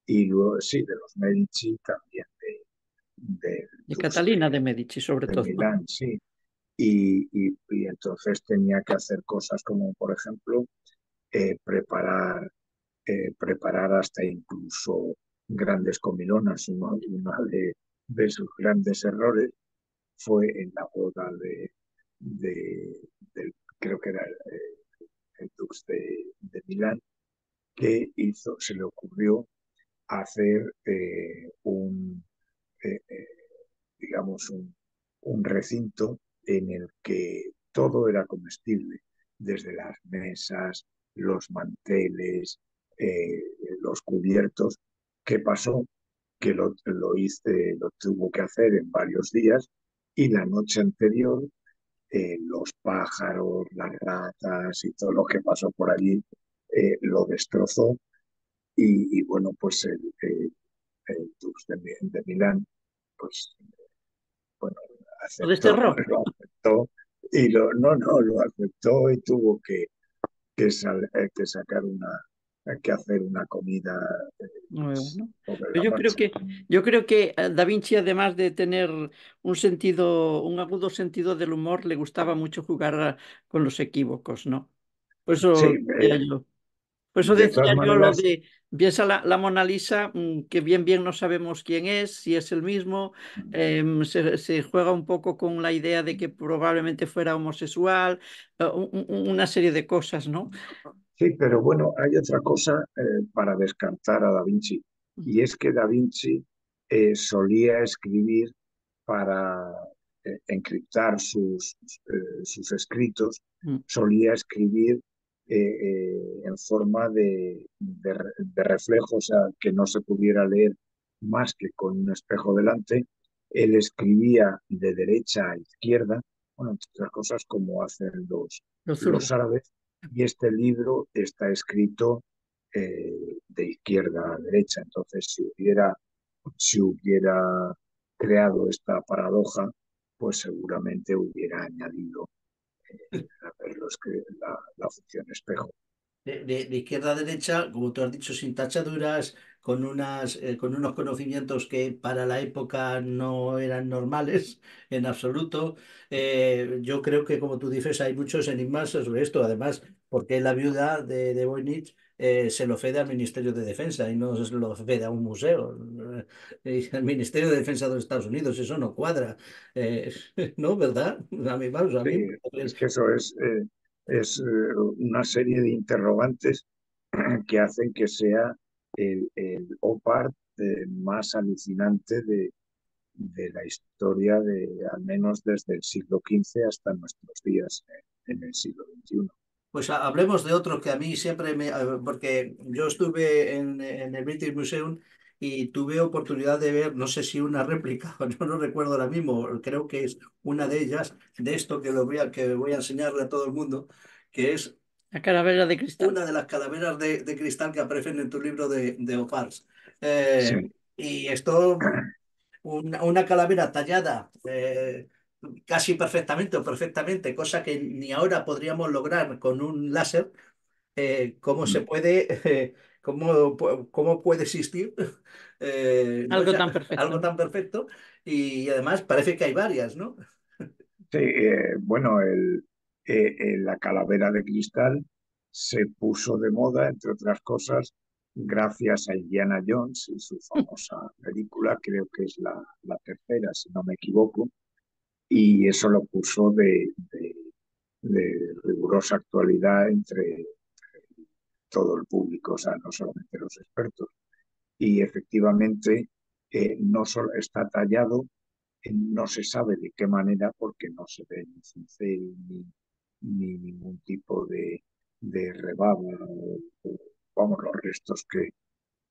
y luego, sí, de los Medici, también del de Dux Catalina de Medici, sobre de todo. Milán, sí. Y entonces tenía que hacer cosas como, por ejemplo, eh, preparar, preparar hasta incluso grandes comilonas. Una de sus grandes errores fue en la boda de- creo que era el Dux de Milán, se le ocurrió hacer eh, eh, digamos, un recinto en el que todo era comestible, desde las mesas, los manteles, eh, los cubiertos. ¿Qué pasó? Que lo tuvo que hacer en varios días, y la noche anterior los pájaros, las ratas y todo lo que pasó por allí lo destrozó, y bueno, pues el Dux de Milán, pues bueno, Lo aceptó, desterró. lo aceptó, no, lo aceptó y tuvo que sacar que hacer una comida Muy bueno. sobre Pero la marcha. yo creo que Da Vinci, además de tener un sentido, un agudo sentido del humor, le gustaba mucho jugar con los equívocos, ¿no? Por Sí, eso decía yo. Por eso de todas decía yo lo maneras, de, piensa la Mona Lisa, que bien no sabemos quién es, si es el mismo, se juega un poco con la idea de que probablemente fuera homosexual, una serie de cosas, ¿no? sí, pero bueno, hay otra cosa para descartar a Da Vinci, y es que Da Vinci solía escribir para encriptar sus escritos, Mm. solía escribir en forma de reflejo, o sea, que no se pudiera leer más que con un espejo delante. Él escribía de derecha a izquierda, bueno, entre otras cosas como hacen Los los zurdos. árabes, y este libro está escrito de izquierda a derecha. Entonces, si hubiera creado esta paradoja, pues seguramente hubiera añadido la función espejo. De izquierda a derecha, como tú has dicho, sin tachaduras, con unos conocimientos que para la época no eran normales en absoluto. Yo creo que, como tú dices, hay muchos enigmas sobre esto. Además, por qué la viuda de Voynich se lo cede al Ministerio de Defensa y no se lo cede a un museo. Y al Ministerio de Defensa de los Estados Unidos, eso no cuadra. Eh, ¿No, verdad? A mí, vamos, a Sí, mí es que eso es una serie de interrogantes que hacen que sea el OPAR más alucinante de la historia, al menos desde el siglo XV hasta nuestros días en el siglo XXI. pues hablemos de otro que a mí siempre porque yo estuve en el British Museum y tuve oportunidad de ver, no sé si una réplica, yo no recuerdo ahora mismo, creo que es una de ellas, de esto que voy a enseñarle a todo el mundo, que es La calavera de cristal. una de las calaveras de cristal que aparecen en tu libro de Opars. Sí, Y esto, una calavera tallada casi perfectamente o perfectamente, cosa que ni ahora podríamos lograr con un láser. ¿Cómo se puede, cómo puede existir no Algo ya, tan perfecto, algo ¿no? tan perfecto? Y además parece que hay varias, ¿no? sí, bueno, la calavera de cristal se puso de moda, entre otras cosas, gracias a Indiana Jones y su famosa película, creo que es la tercera, si no me equivoco, y eso lo puso de rigurosa actualidad entre todo el público, o sea, no solamente los expertos. Y efectivamente, no solo está tallado, no se sabe de qué manera, porque no se ve ni cincel ni ningún tipo de rebaba, vamos, los restos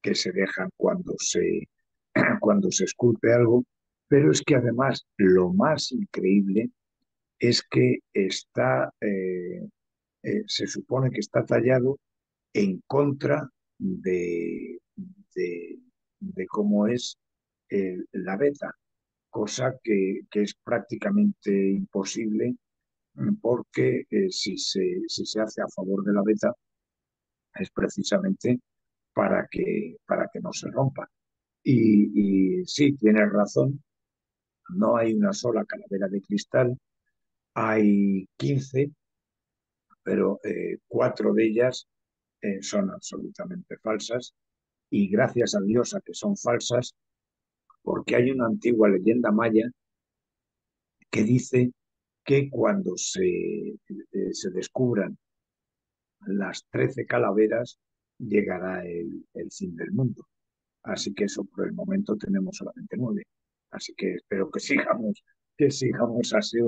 que se dejan cuando se esculpe algo. Pero es que además lo más increíble es que se supone que está tallado en contra de, de, de cómo es la beta, cosa que es prácticamente imposible porque si se hace a favor de la beta es precisamente para que no se rompa. Y sí, tienes razón, no hay una sola calavera de cristal, hay 15, pero 4 de ellas son absolutamente falsas, y gracias a Dios a que son falsas, porque hay una antigua leyenda maya que dice que cuando se descubran las 13 calaveras llegará el fin del mundo. Así que eso por el momento tenemos solamente 9. Así que espero que sigamos así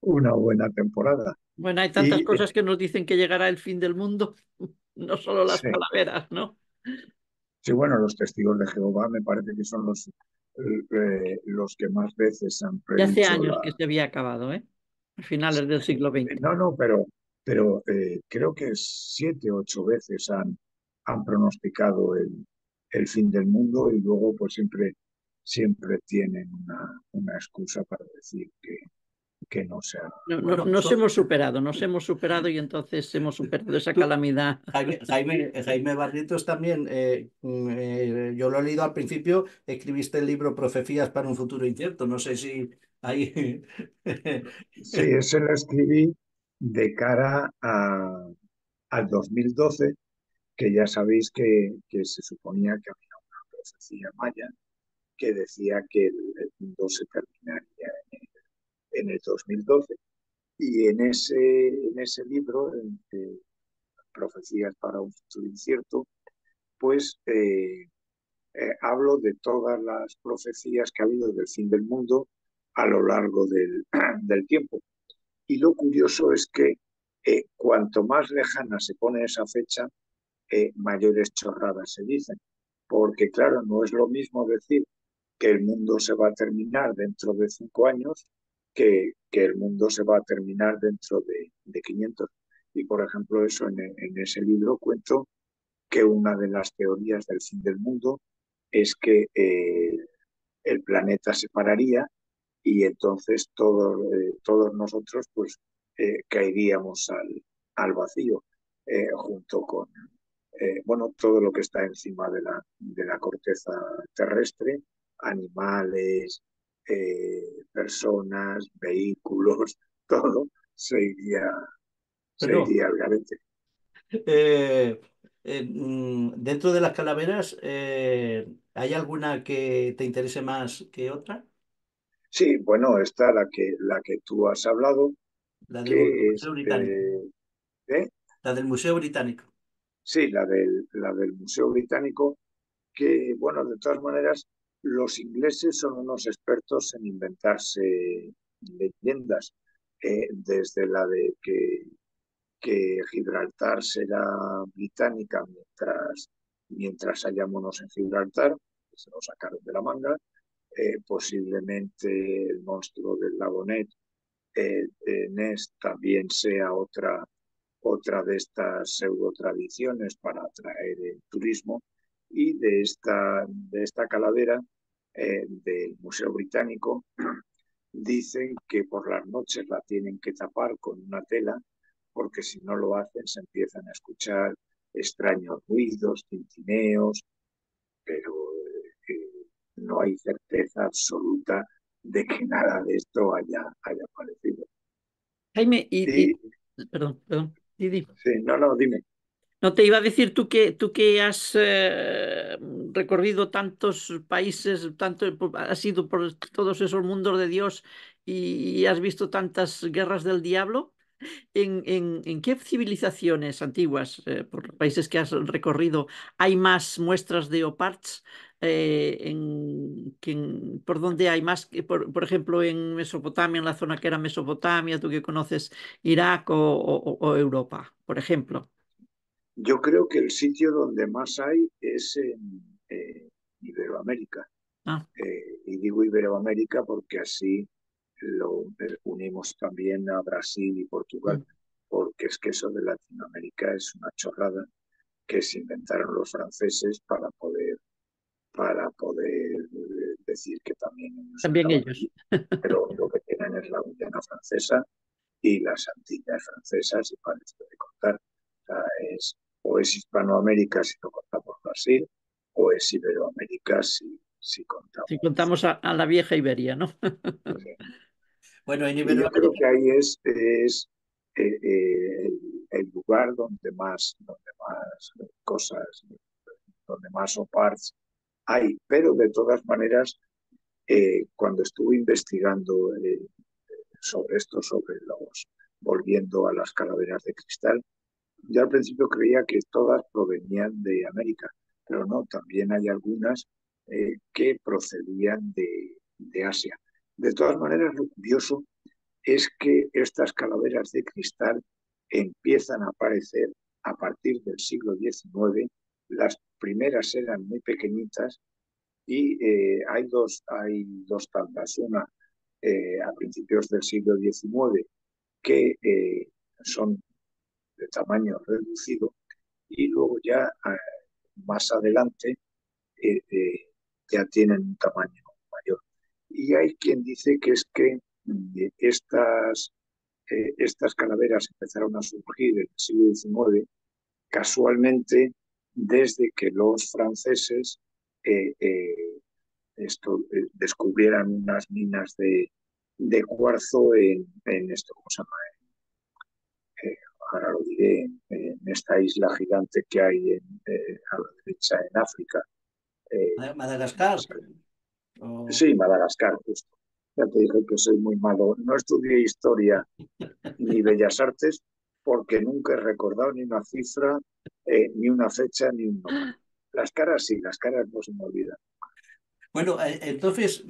una buena temporada. Bueno, hay tantas Y cosas que nos dicen que llegará el fin del mundo, no solo las sí, calaveras, ¿no? sí, bueno, los testigos de Jehová me parece que son los que más veces han Ya hace predicho años la. que se había acabado, ¿eh? A finales del siglo XX. No, no, pero creo que 7, 8 veces han pronosticado el fin del mundo, y luego pues siempre tienen una excusa para decir que no sea. Bueno, Nos hemos superado y entonces hemos superado esa calamidad. Jaime Barrientos también, yo lo he leído al principio, escribiste el libro Profecías para un futuro incierto, no sé si ahí. Sí, ese lo escribí de cara al 2012, que ya sabéis que se suponía que había una profecía maya que decía que el mundo se terminaría en el 2012. Y en ese libro, Profecías para un futuro incierto, pues hablo de todas las profecías que ha habido del fin del mundo a lo largo del tiempo. Y lo curioso es que cuanto más lejana se pone esa fecha, mayores chorradas se dicen. Porque claro, no es lo mismo decir que el mundo se va a terminar dentro de 5 años que el mundo se va a terminar dentro de 500. Y por ejemplo, eso en ese libro cuento que una de las teorías del fin del mundo es que el planeta se pararía, y entonces todos nosotros pues caeríamos al vacío, junto con bueno, todo lo que está encima de la corteza terrestre, animales, personas, vehículos, todo se iría, se Bueno, iría al garete. Eh, Dentro de las calaveras, ¿hay alguna que te interese más que otra? Sí, bueno, está la que tú has hablado, La del que es, Museo Británico. ¿eh? La del Museo Británico. Sí, la del Museo Británico, que, bueno, de todas maneras, los ingleses son unos expertos en inventarse leyendas, desde la de que Gibraltar será británica mientras haya monos en Gibraltar, que se lo sacaron de la manga, posiblemente el monstruo del lago Ness también sea otra de estas pseudo tradiciones para atraer el turismo, y de esta calavera del Museo Británico dicen que por las noches la tienen que tapar con una tela, porque si no lo hacen se empiezan a escuchar extraños ruidos, tintineos, pero no hay certeza absoluta de que nada de esto haya aparecido. Jaime, Y perdón, perdón, Didi. sí, no, no, dime. No te iba a decir tú que has recorrido tantos países, has ido por todos esos mundos de Dios y has visto tantas guerras del diablo. En qué civilizaciones antiguas, por los países que has recorrido, hay más muestras de oparts? ¿Por dónde hay más? Por ejemplo, en Mesopotamia, en la zona que era Mesopotamia, tú que conoces Irak o Europa, por ejemplo. Yo creo que el sitio donde más hay es en Iberoamérica. Ah, Y digo Iberoamérica porque así lo unimos también a Brasil y Portugal, mm. porque es que eso de Latinoamérica es una chorrada que se inventaron los franceses para poder decir que también ellos También estaban ellos. allí. Pero lo que tienen es la Guyana francesa y las Antillas francesas, y para esto de contar. O sea, o es Hispanoamérica si lo contamos Brasil, o es Iberoamérica si Si contamos. contamos a la vieja Iberia, ¿no? Bueno, en Y yo creo Iberoamérica. que ahí es el lugar donde más cosas, donde más OPARS hay. Pero de todas maneras, cuando estuve investigando volviendo a las calaveras de cristal, yo al principio creía que todas provenían de América, pero no, también hay algunas que procedían de Asia. De todas maneras, lo curioso es que estas calaveras de cristal empiezan a aparecer a partir del siglo XIX. Las primeras eran muy pequeñitas y hay dos tandas. Una a principios del siglo XIX que son de tamaño reducido, y luego ya más adelante eh, eh, ya tienen un tamaño mayor. Y hay quien dice que es que estas calaveras empezaron a surgir en el siglo XIX, casualmente desde que los franceses eh, eh, descubrieran unas minas de cuarzo en esto, ¿cómo se llama? Ahora lo diré, en esta isla gigante que hay a la derecha en África. Madagascar. o- Sí, Madagascar, justo. Ya te dije que soy muy malo. No estudié historia ni bellas artes porque nunca he recordado ni una cifra, ni una fecha, ni un nombre. Las caras sí, las caras no se me olvidan. Bueno, entonces,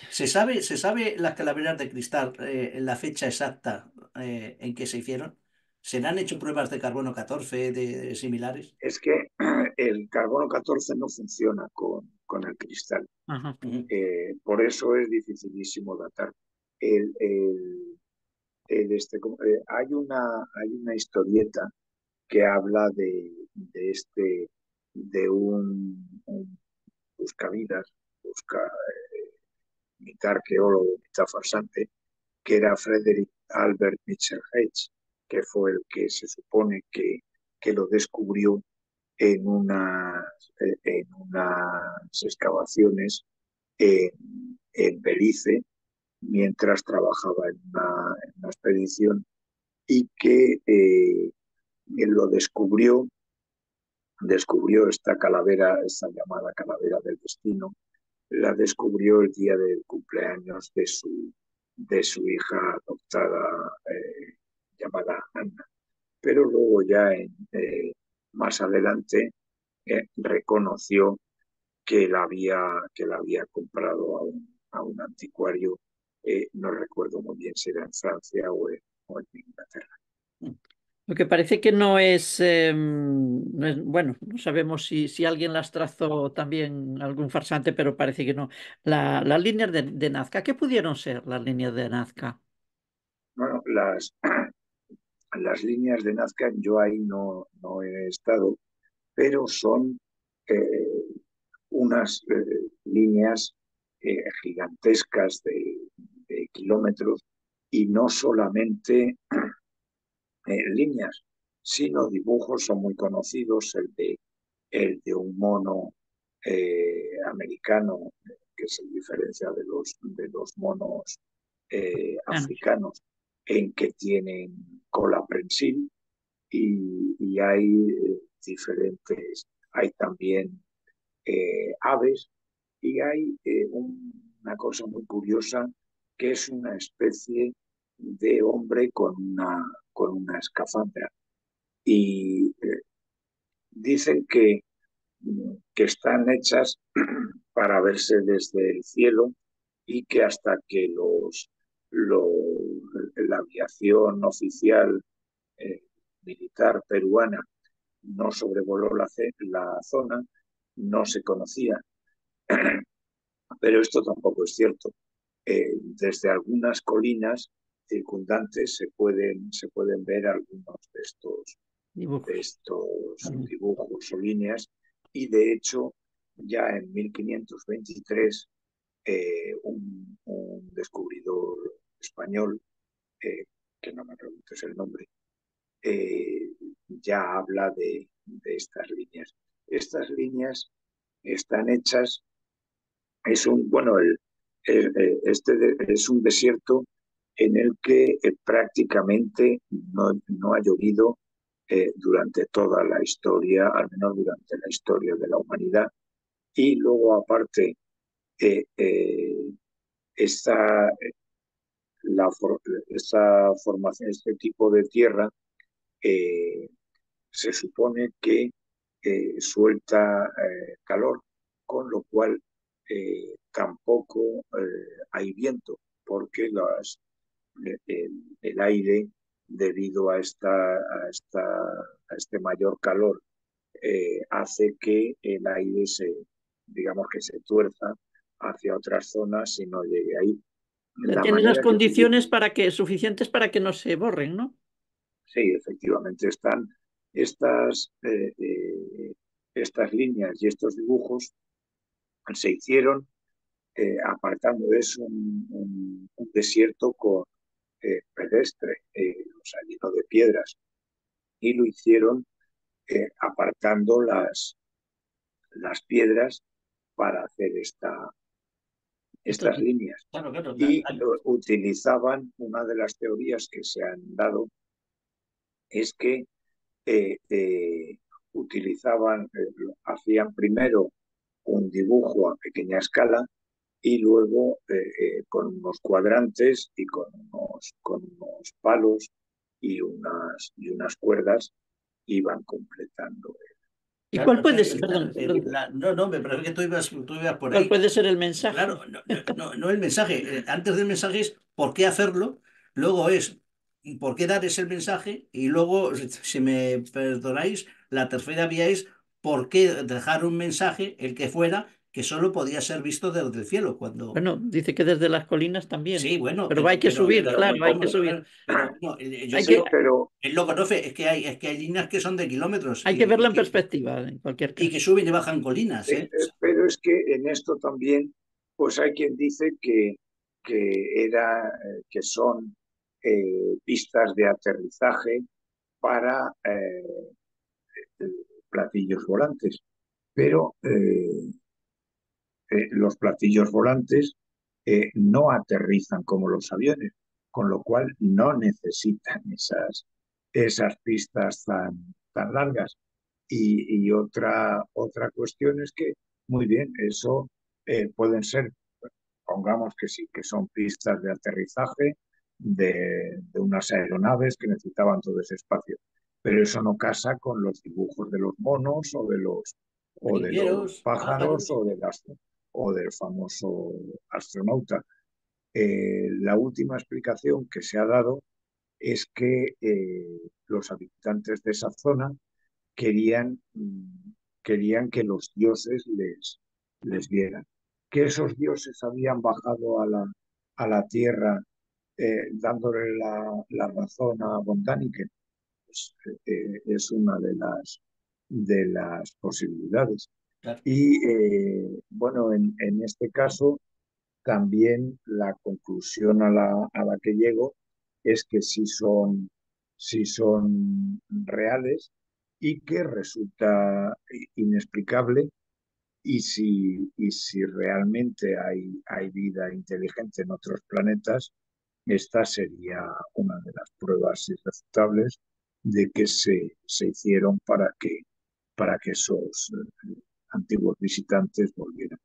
se sabe las calaveras de cristal, la fecha exacta en que se hicieron? ¿Se le han hecho pruebas de carbono 14 de similares? Es que el carbono 14 no funciona con el cristal. Ajá. Ujú. Por eso es dificilísimo datar. El, el, hay una historieta que habla de un buscavidas, mitad arqueólogo, mitad farsante, que era Frederick Albert Mitchell Hedges, que fue el que se supone que lo descubrió en unas excavaciones en Belice, mientras trabajaba en una expedición, y que él lo descubrió esta calavera, esta llamada calavera del destino, la descubrió el día del cumpleaños de su hija adoptada llamada Anna. Pero luego ya más adelante reconoció que la había comprado a un anticuario, no recuerdo muy bien si era en Francia o en Inglaterra. Lo que parece que no es, bueno, no sabemos si alguien las trazó también algún farsante, pero parece que no. Las líneas de Nazca, ¿qué pudieron ser las líneas de Nazca? Bueno, las líneas de Nazca yo ahí no he estado, pero son eh, unas líneas gigantescas de kilómetros, y no solamente líneas, sino dibujos. Son muy conocidos, el de un mono americano, que se diferencia de los monos Anos. africanos, en que tienen cola prensil, y hay diferentes, hay también aves, y hay una cosa muy curiosa, que es una especie de hombre con una escafandra. Y dicen que están hechas para verse desde el cielo, y que hasta que la aviación oficial eh, militar peruana no sobrevoló la zona, no se conocía. Pero esto tampoco es cierto. Desde algunas colinas circundantes se pueden ver algunos de Dibujos. estos Mm. dibujos o líneas, y de hecho ya en 1523 un descubridor español, eh, que no me preguntes el nombre, ya habla de estas líneas. Estas líneas están hechas, bueno, es un desierto en el que prácticamente no ha llovido durante toda la historia, al menos durante la historia de la humanidad. Y luego, aparte, eh, eh, esta, la, esta formación, este tipo de tierra, eh, se supone que suelta calor, con lo cual tampoco hay viento, porque el aire, debido a este mayor calor, hace que el aire digamos que se tuerza hacia otras zonas y no llegue ahí. La Tiene las manera que condiciones suficientes para que no se borren, ¿no? Sí, efectivamente están estas, estas líneas y estos dibujos, se hicieron apartando. Es un desierto pedestre, o sea, lleno de piedras, y lo hicieron apartando las piedras para hacer Estos, estas líneas. Claro, claro. Y utilizaban, una de las teorías que se han dado es que utilizaban, hacían primero un dibujo a pequeña escala, y luego con unos cuadrantes y con unos palos y unas cuerdas iban completando ¿y Claro, cuál puede ser, perdón, no, no, me parece que tú ibas por cuál ahí. puede ser el mensaje? Claro, no el mensaje. Antes del mensaje es por qué hacerlo, luego es por qué dar ese mensaje, y luego, si me perdonáis, la tercera vía es por qué dejar un mensaje, el que fuera, que solo podía ser visto desde el cielo. Cuando Bueno, dice que desde las colinas también, sí, bueno, pero hay que subir, claro, hay que ¿cómo? subir. Pero no, yo Hay Sí, que, creo, pero él lo conoce, es que hay líneas que son de kilómetros hay que verlo en perspectiva, en cualquier y que caso. suben y bajan colinas, sí, ¿eh? es que en esto también, pues hay quien dice que son pistas de aterrizaje para platillos volantes. Pero los platillos volantes no aterrizan como los aviones, con lo cual no necesitan esas pistas tan largas. Y otra cuestión es que, muy bien, eso pueden ser, pongamos que sí, que son pistas de aterrizaje de unas aeronaves que necesitaban todo ese espacio. Pero eso no casa con los dibujos de los monos o de los Grilleros, pájaros pájaros. o del famoso astronauta. La última explicación que se ha dado es que los habitantes de esa zona querían, querían que los dioses les vieran, que esos dioses habían bajado a la tierra dándole la razón a Von Däniken. Pues, es una de las posibilidades. Claro. Y bueno, en este caso también la conclusión a la que llego es que sí son reales y que resulta inexplicable y si realmente hay vida inteligente en otros planetas, esta sería una de las pruebas irrefutables de que se hicieron para que esos antiguos visitantes volvieran.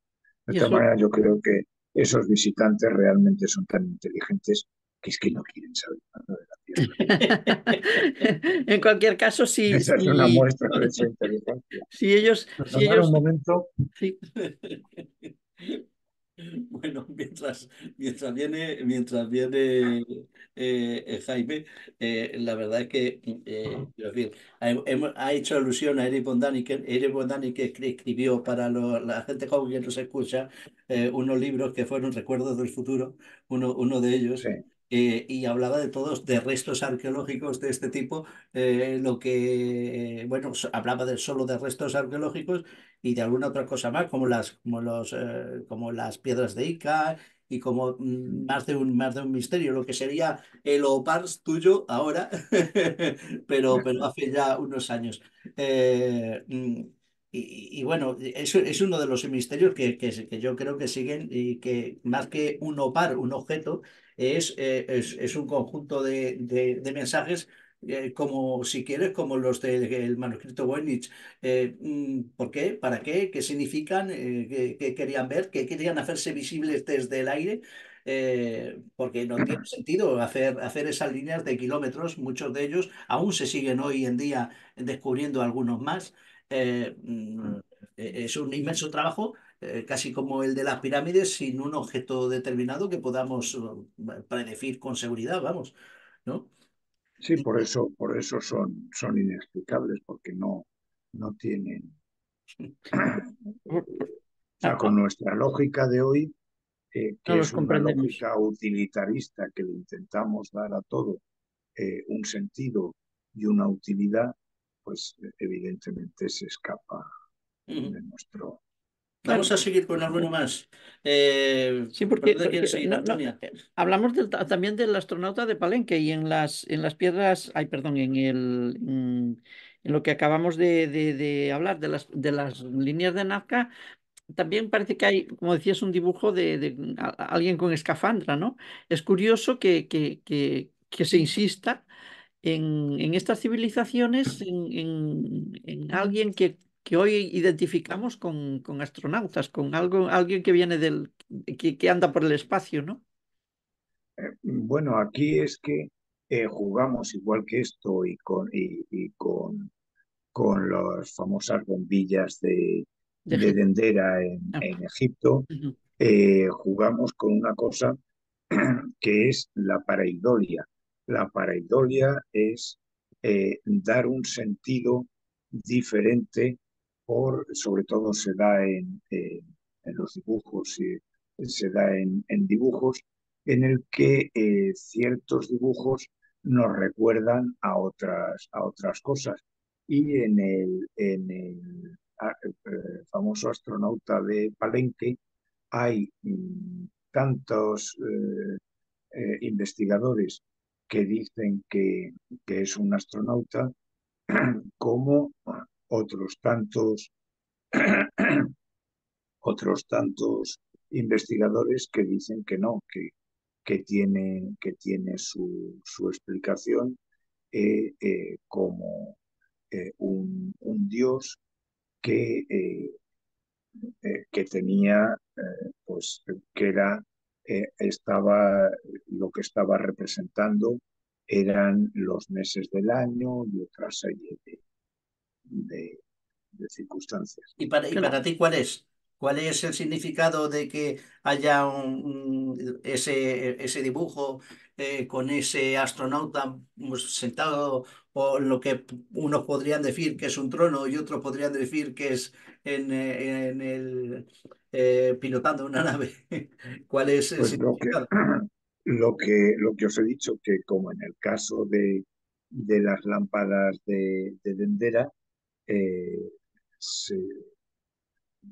De Y esta eso, manera, yo creo que esos visitantes realmente son tan inteligentes que es que no quieren saber nada de la Tierra. en cualquier caso, si, Esa es una si, muestra de su inteligencia. si ellos, si Perdonad un ellos, momento. sí, Bueno, mientras viene Jaime, la verdad es que, quiero decir, ha hecho alusión a Eric von Däniken. Eric von Däniken escribió para la gente joven que nos escucha unos libros que fueron Recuerdos del Futuro, uno de ellos. Sí, Y hablaba de todos, de restos arqueológicos de este tipo, bueno, hablaba solo de restos arqueológicos y de alguna otra cosa más, como las piedras de Ica y como más de un misterio, lo que sería el Opars tuyo ahora, pero hace ya unos años. Y bueno, es uno de los misterios que yo creo que siguen y que más que un opar, un objeto, es un conjunto de mensajes, como si quieres, como los del manuscrito Voynich. ¿Por qué? ¿Para qué? ¿Qué significan? ¿Qué querían ver? ¿Qué querían hacerse visibles desde el aire? Porque no tiene sentido hacer esas líneas de kilómetros. Muchos de ellos aún se siguen hoy en día descubriendo algunos más. Eh, mm, es un inmenso trabajo, casi como el de las pirámides, sin un objeto determinado que podamos predecir con seguridad, vamos, ¿no? sí, por eso son inexplicables, porque no tienen. O sea, con nuestra lógica de hoy, no que los es una comprendemos. lógica utilitarista, que le intentamos dar a todo un sentido y una utilidad, pues evidentemente se escapa Ujú. de nuestro. Vamos Claro, a seguir con alguno más. sí, ¿Por porque, dónde quieres porque seguir, Antonia? hablamos también del astronauta de Palenque y en las piedras, ay, perdón, en lo que acabamos de hablar de las líneas de Nazca, también parece que hay, como decías, un dibujo de alguien con escafandra, ¿no? Es curioso que se insista en estas civilizaciones, en alguien que hoy identificamos con astronautas, con alguien que viene que anda por el espacio, ¿no? Bueno, aquí es que jugamos igual que esto y con las famosas bombillas de, De de Egipto. Dendera en, Ah, en Egipto. ujú. Jugamos con una cosa que es la pareidolia. La pareidolia es dar un sentido diferente, sobre todo se da en los dibujos, se da en dibujos en el que ciertos dibujos nos recuerdan a otras cosas. Y en el famoso astronauta de Palenque hay tantos investigadores que dicen que es un astronauta, como otros tantos, otros tantos investigadores que dicen que no, que tiene su explicación como un dios que, que tenía, pues, que era, lo que estaba representando eran los meses del año y otra serie de, de circunstancias. Y para ti, ¿cuál es? ¿Cuál es el significado de que haya ese dibujo con ese astronauta pues, sentado o lo que unos podrían decir que es un trono y otros podrían decir que es en el pilotando una nave? ¿Cuál es el Pues significado? lo que os he dicho, que como en el caso de las lámparas de Dendera, eh, se,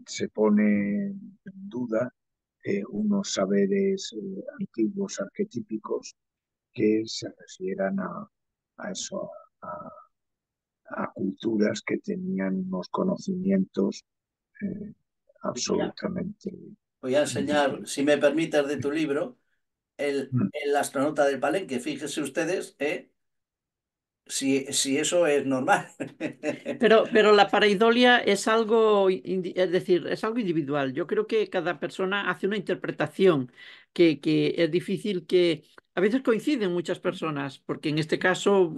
se pone en duda unos saberes antiguos arquetípicos que se refieran a eso, a, a culturas que tenían unos conocimientos eh, Mira, absolutamente voy a enseñar, diferentes. si me permites, de tu libro, Mm. el astronauta del Palenque. Fíjense ustedes, si eso es normal. Pero la pareidolia es algo, es decir, es algo individual. Yo creo que cada persona hace una interpretación que es difícil que... A veces coinciden muchas personas, porque en este caso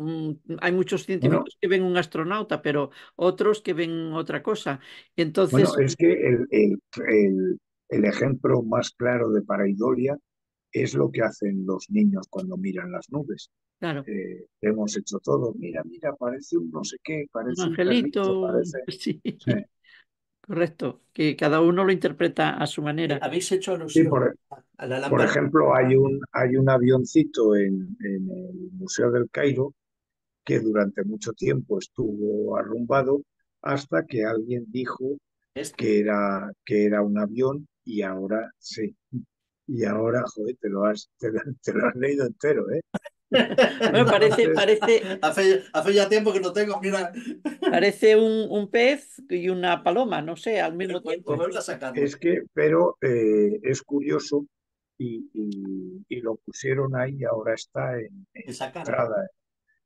hay muchos Bueno, científicos que ven un astronauta, pero otros que ven otra cosa. bueno, Entonces, es que el ejemplo más claro de pareidolia es lo que hacen los niños cuando miran las nubes. claro, Hemos hecho todo, mira, mira, parece un no sé qué, un parece un perrito, angelito, parece... sí, Sí, correcto, que cada uno lo interpreta a su manera. Habéis hecho sí, alusión a la por lámpara. ejemplo, hay un avioncito en el Museo del Cairo que durante mucho tiempo estuvo arrumbado hasta que alguien dijo Este. que era un avión y ahora sí. Y ahora, joder, te lo has leído entero, ¿eh? Bueno, Entonces, Hace ya tiempo que no tengo, mira. parece un pez y una paloma, no sé, al mismo Pues tiempo. vuelvo a sacarlo. es que, pero es curioso y lo pusieron ahí y ahora está en Esa cara. entrada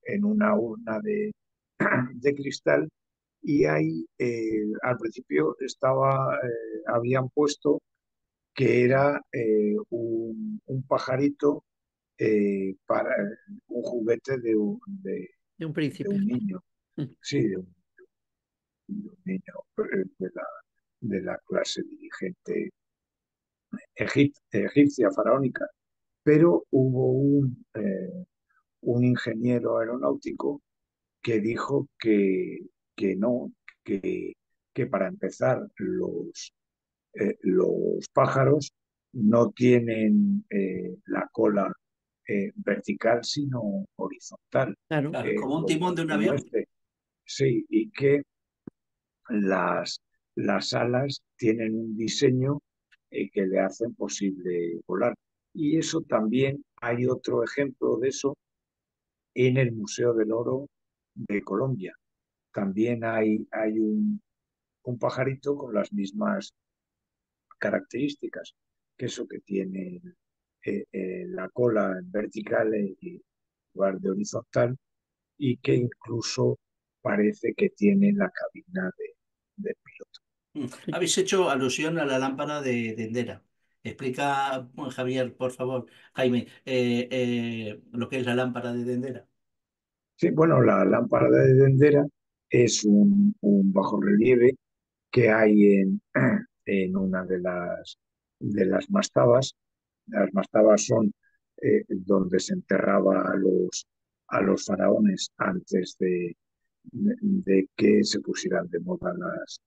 en una urna de cristal y ahí al principio habían puesto que era un pajarito para un juguete De un de príncipe. un niño, sí, de un niño de la clase dirigente egipcia faraónica, pero hubo un ingeniero aeronáutico que dijo que no, que, que para empezar los pájaros no tienen la cola vertical, sino horizontal, Claro. Claro, como un timón de un como avión. este. Sí, y que las, las alas tienen un diseño que le hacen posible volar. Y eso también hay otro ejemplo de eso en el Museo del Oro de Colombia. También hay un pajarito con las mismas características, que eso que tiene la cola en vertical en lugar de horizontal y que incluso parece que tiene la cabina de piloto. Sí. Habéis hecho alusión a la lámpara de Endera. Explica, bueno, Javier, por favor, Jaime, lo que es la lámpara de Dendera. Sí, bueno, la lámpara de Dendera es un bajorrelieve que hay en una de las mastabas. Las mastabas son donde se enterraba a los faraones antes de que se pusieran de moda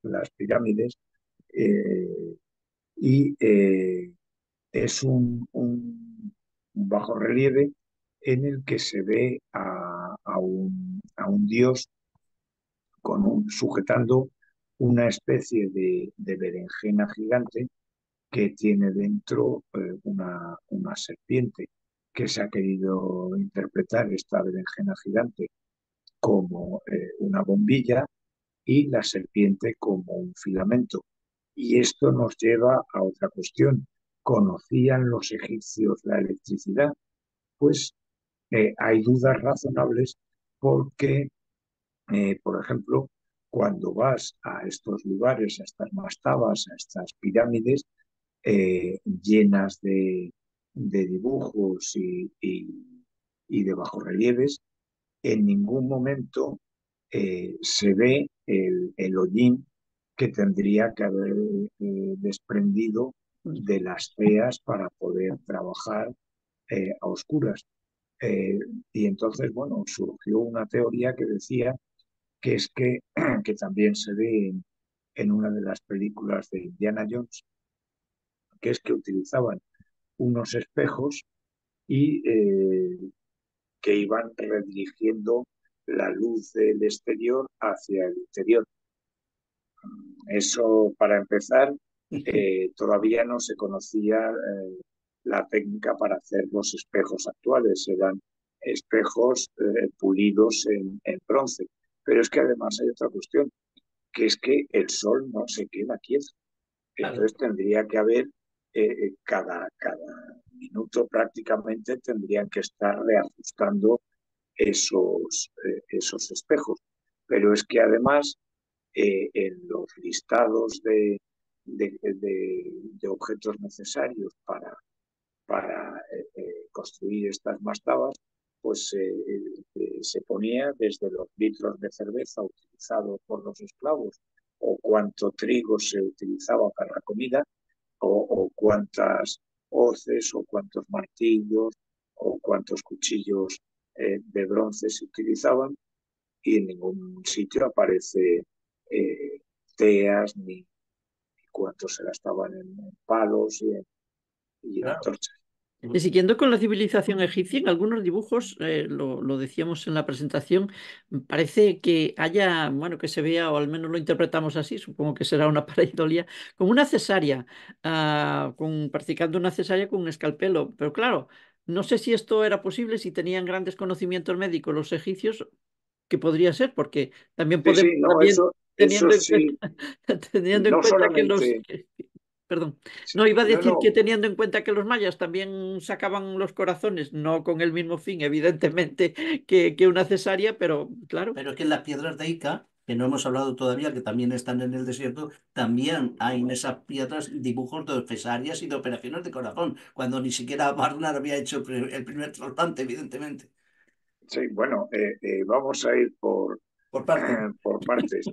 las pirámides. Eh, y es un bajo relieve en el que se ve a un dios sujetando una especie de berenjena gigante que tiene dentro una serpiente, que se ha querido interpretar esta berenjena gigante como una bombilla y la serpiente como un filamento. Y esto nos lleva a otra cuestión. ¿Conocían los egipcios la electricidad? Pues hay dudas razonables porque, por ejemplo, cuando vas a estos lugares, a estas mastabas, a estas pirámides, llenas de dibujos y de bajorrelieves, en ningún momento se ve el hollín que tendría que haber desprendido de las teas para poder trabajar a oscuras. Eh, y entonces, bueno, surgió una teoría que decía que es que también se ve en una de las películas de Indiana Jones, que es que utilizaban unos espejos y que iban redirigiendo la luz del exterior hacia el interior. Eso, para empezar, todavía no se conocía la técnica para hacer los espejos actuales, eran espejos pulidos en bronce. Pero es que además hay otra cuestión, que es que el sol no se queda quieto. Claro. Entonces tendría que haber, cada minuto prácticamente tendrían que estar reajustando esos espejos. Pero es que además en los listados de objetos necesarios para construir estas mastabas, pues se ponía desde los litros de cerveza utilizados por los esclavos, o cuánto trigo se utilizaba para la comida, o cuántas hoces, o cuántos martillos, o cuántos cuchillos de bronce se utilizaban, y en ningún sitio aparece teas ni cuántos se gastaban en palos y en Claro. antorchas. Y siguiendo con la civilización egipcia, en algunos dibujos, lo decíamos en la presentación, parece que haya, bueno, que se vea, o al menos lo interpretamos así, supongo que será una pareidolia, como una cesárea, practicando una cesárea con un escalpelo. Pero claro, no sé si esto era posible, si tenían grandes conocimientos médicos los egipcios, que podría ser, porque también Sí, podemos, sí, no, también eso teniendo en cuenta, sí, teniendo en no cuenta que solamente, perdón, no, iba a no, decir que no, teniendo en cuenta que los mayas también sacaban los corazones, no con el mismo fin, evidentemente, que una cesárea, pero claro. Pero es que en las piedras de Ica, que no hemos hablado todavía, que también están en el desierto, también hay en esas piedras dibujos de cesáreas y de operaciones de corazón, cuando ni siquiera Barnard había hecho el primer trasplante, evidentemente. sí, bueno, vamos a ir Por parte. por partes.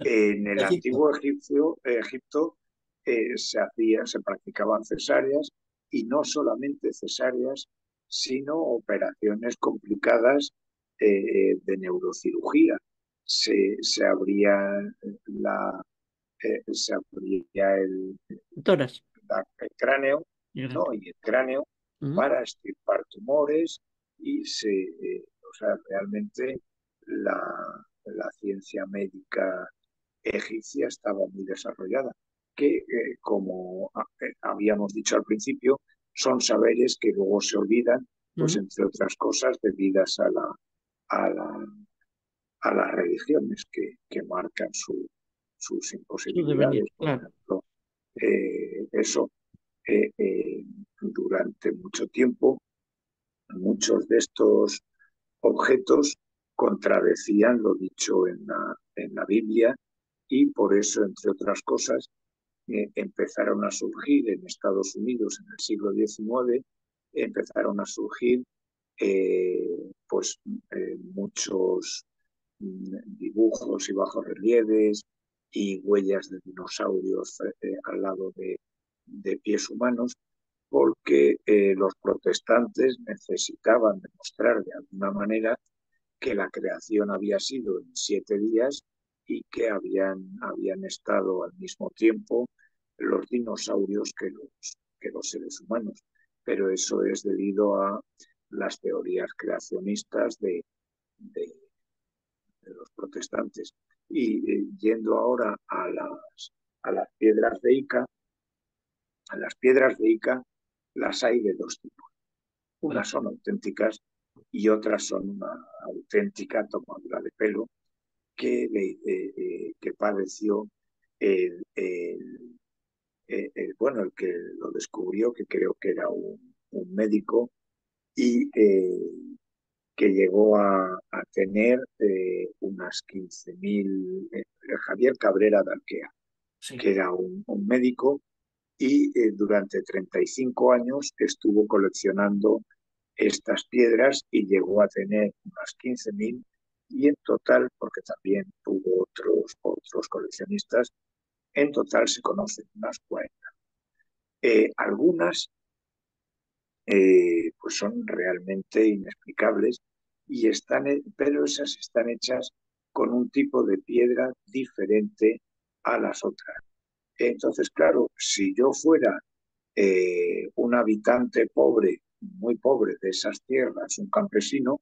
En el Egipto. antiguo Egipto se practicaban cesáreas, y no solamente cesáreas, sino operaciones complicadas de neurocirugía. Se abría Toras. el cráneo, Gran. ¿no? Y el cráneo Ujú. para extirpar tumores, y o sea, realmente la, la ciencia médica egipcia estaba muy desarrollada, que como habíamos dicho al principio, son saberes que luego se olvidan, pues Ujú. entre otras cosas debidas a, la, a las religiones que marcan sus Su devenir, imposibilidades. Por claro. ejemplo, eso eh, eh, durante mucho tiempo, muchos de estos objetos contradecían lo dicho en la Biblia, y por eso, entre otras cosas, empezaron a surgir en Estados Unidos en el siglo XIX, empezaron a surgir pues muchos dibujos y bajorrelieves y huellas de dinosaurios al lado de pies humanos, porque los protestantes necesitaban demostrar de alguna manera que la creación había sido en 7 días, y que habían estado al mismo tiempo los dinosaurios que los seres humanos. Pero eso es debido a las teorías creacionistas de los protestantes. Y yendo ahora a las piedras de Ica, las hay de dos tipos. Unas son auténticas y otras son una auténtica tomadura de pelo que padeció bueno, el que lo descubrió, que creo que era un médico, y que llegó a tener unas 15.000, Javier Cabrera de Alquea, Sí. que era un médico y durante 35 años estuvo coleccionando estas piedras y llegó a tener unas 15.000 y en total, porque también tuvo otros coleccionistas, en total se conocen unas 40. Algunas pues son realmente inexplicables y pero esas están hechas con un tipo de piedra diferente a las otras. Entonces, claro, si yo fuera un habitante pobre, muy pobre de esas tierras, un campesino,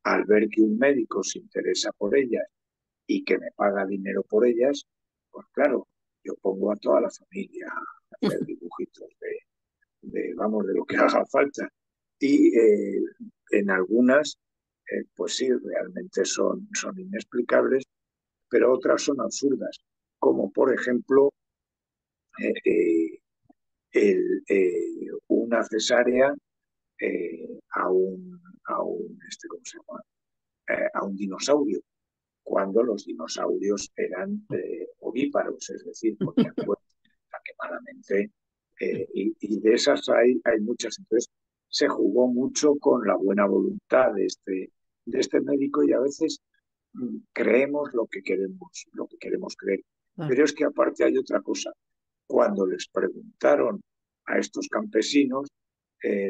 al ver que un médico se interesa por ellas y que me paga dinero por ellas, pues claro, yo pongo a toda la familia a hacer dibujitos vamos, de lo que haga falta. Y en algunas, pues sí, realmente son inexplicables, pero otras son absurdas, como por ejemplo eh, eh, una cesárea ¿cómo se llama? A un dinosaurio, cuando los dinosaurios eran ovíparos, es decir, ponían huevos quemadamente, y de esas hay muchas. Entonces, se jugó mucho con la buena voluntad de este médico y a veces creemos lo que queremos creer. Claro. Pero es que aparte hay otra cosa. Cuando les preguntaron a estos campesinos,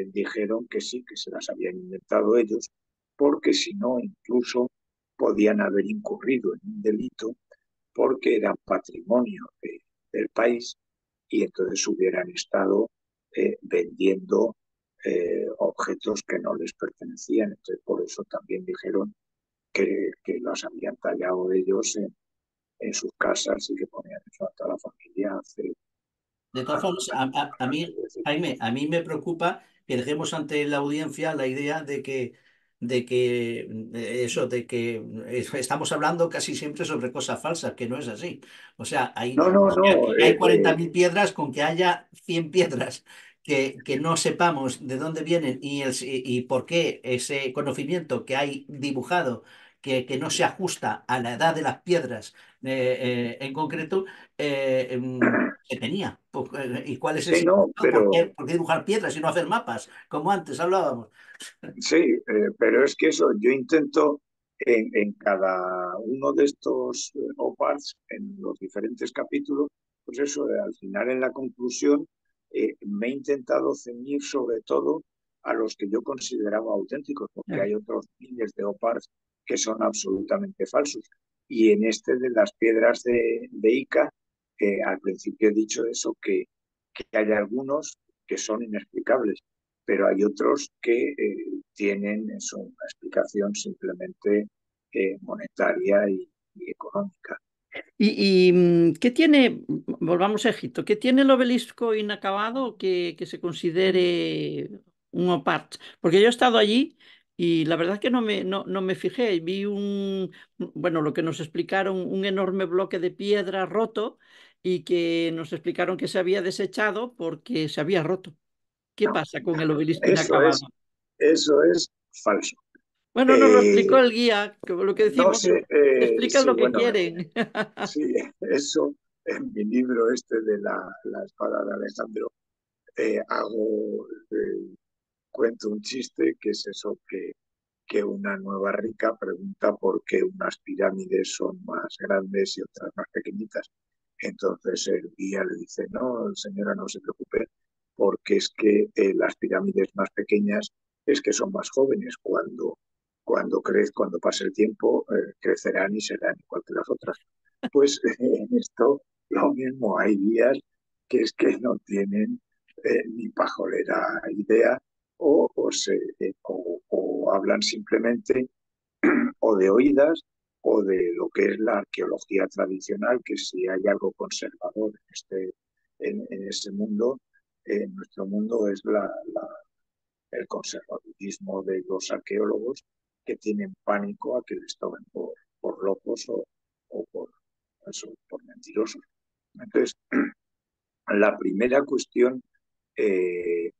dijeron que sí, que se las habían inventado ellos, porque si no, incluso podían haber incurrido en un delito porque eran patrimonio del país y entonces hubieran estado vendiendo objetos que no les pertenecían. Entonces, por eso también dijeron que los habían tallado ellos en sus casas y que ponían eso a toda la familia a hacer. De todas formas, a mí, Jaime, a mí me preocupa que dejemos ante la audiencia la idea de que estamos hablando casi siempre sobre cosas falsas, que no es así. O sea, No, no, no. hay 40.000 piedras con que haya 100 piedras que no sepamos de dónde vienen y por qué ese conocimiento que hay dibujado, que no se ajusta a la edad de las piedras en concreto, que tenía. ¿Y cuál es el Sí, no, significado? pero Por qué dibujar piedras y no hacer mapas? Como antes hablábamos. sí, pero es que eso, yo intento en cada uno de estos OPARs, en los diferentes capítulos, pues eso, al final en la conclusión, me he intentado ceñir sobre todo a los que yo consideraba auténticos, porque hay otros miles de OPARs que son absolutamente falsos. Y en este de las piedras de Ica, al principio he dicho eso, que hay algunos que son inexplicables, pero hay otros que tienen eso, una explicación simplemente monetaria y económica. ¿Qué tiene, volvamos a Egipto, qué tiene el obelisco inacabado que se considere un opart? Porque yo he estado allí y la verdad es que no me fijé. Vi bueno, lo que nos explicaron, un enorme bloque de piedra roto y que nos explicaron que se había desechado porque se había roto. ¿Qué No, pasa con el obelisco eso es, inacabado? eso es falso. Bueno, nos lo explicó Eh, el guía, que lo que no decimos, sé, explican sí, lo que bueno, quieren. sí, eso en mi libro este de la espada de Alejandro, cuento un chiste que es eso que una nueva rica pregunta por qué unas pirámides son más grandes y otras más pequeñitas. Entonces el guía le dice, no, señora, no se preocupe, porque es que las pirámides más pequeñas es que son más jóvenes. Cuando pase el tiempo, crecerán y serán igual que las otras. Pues en esto lo mismo, hay guías que es que no tienen ni pajolera idea o hablan simplemente o de oídas o de lo que es la arqueología tradicional, que si hay algo conservador en ese mundo, en nuestro mundo es el conservadurismo de los arqueólogos que tienen pánico a que les tomen por locos o por mentirosos. Entonces, la primera cuestión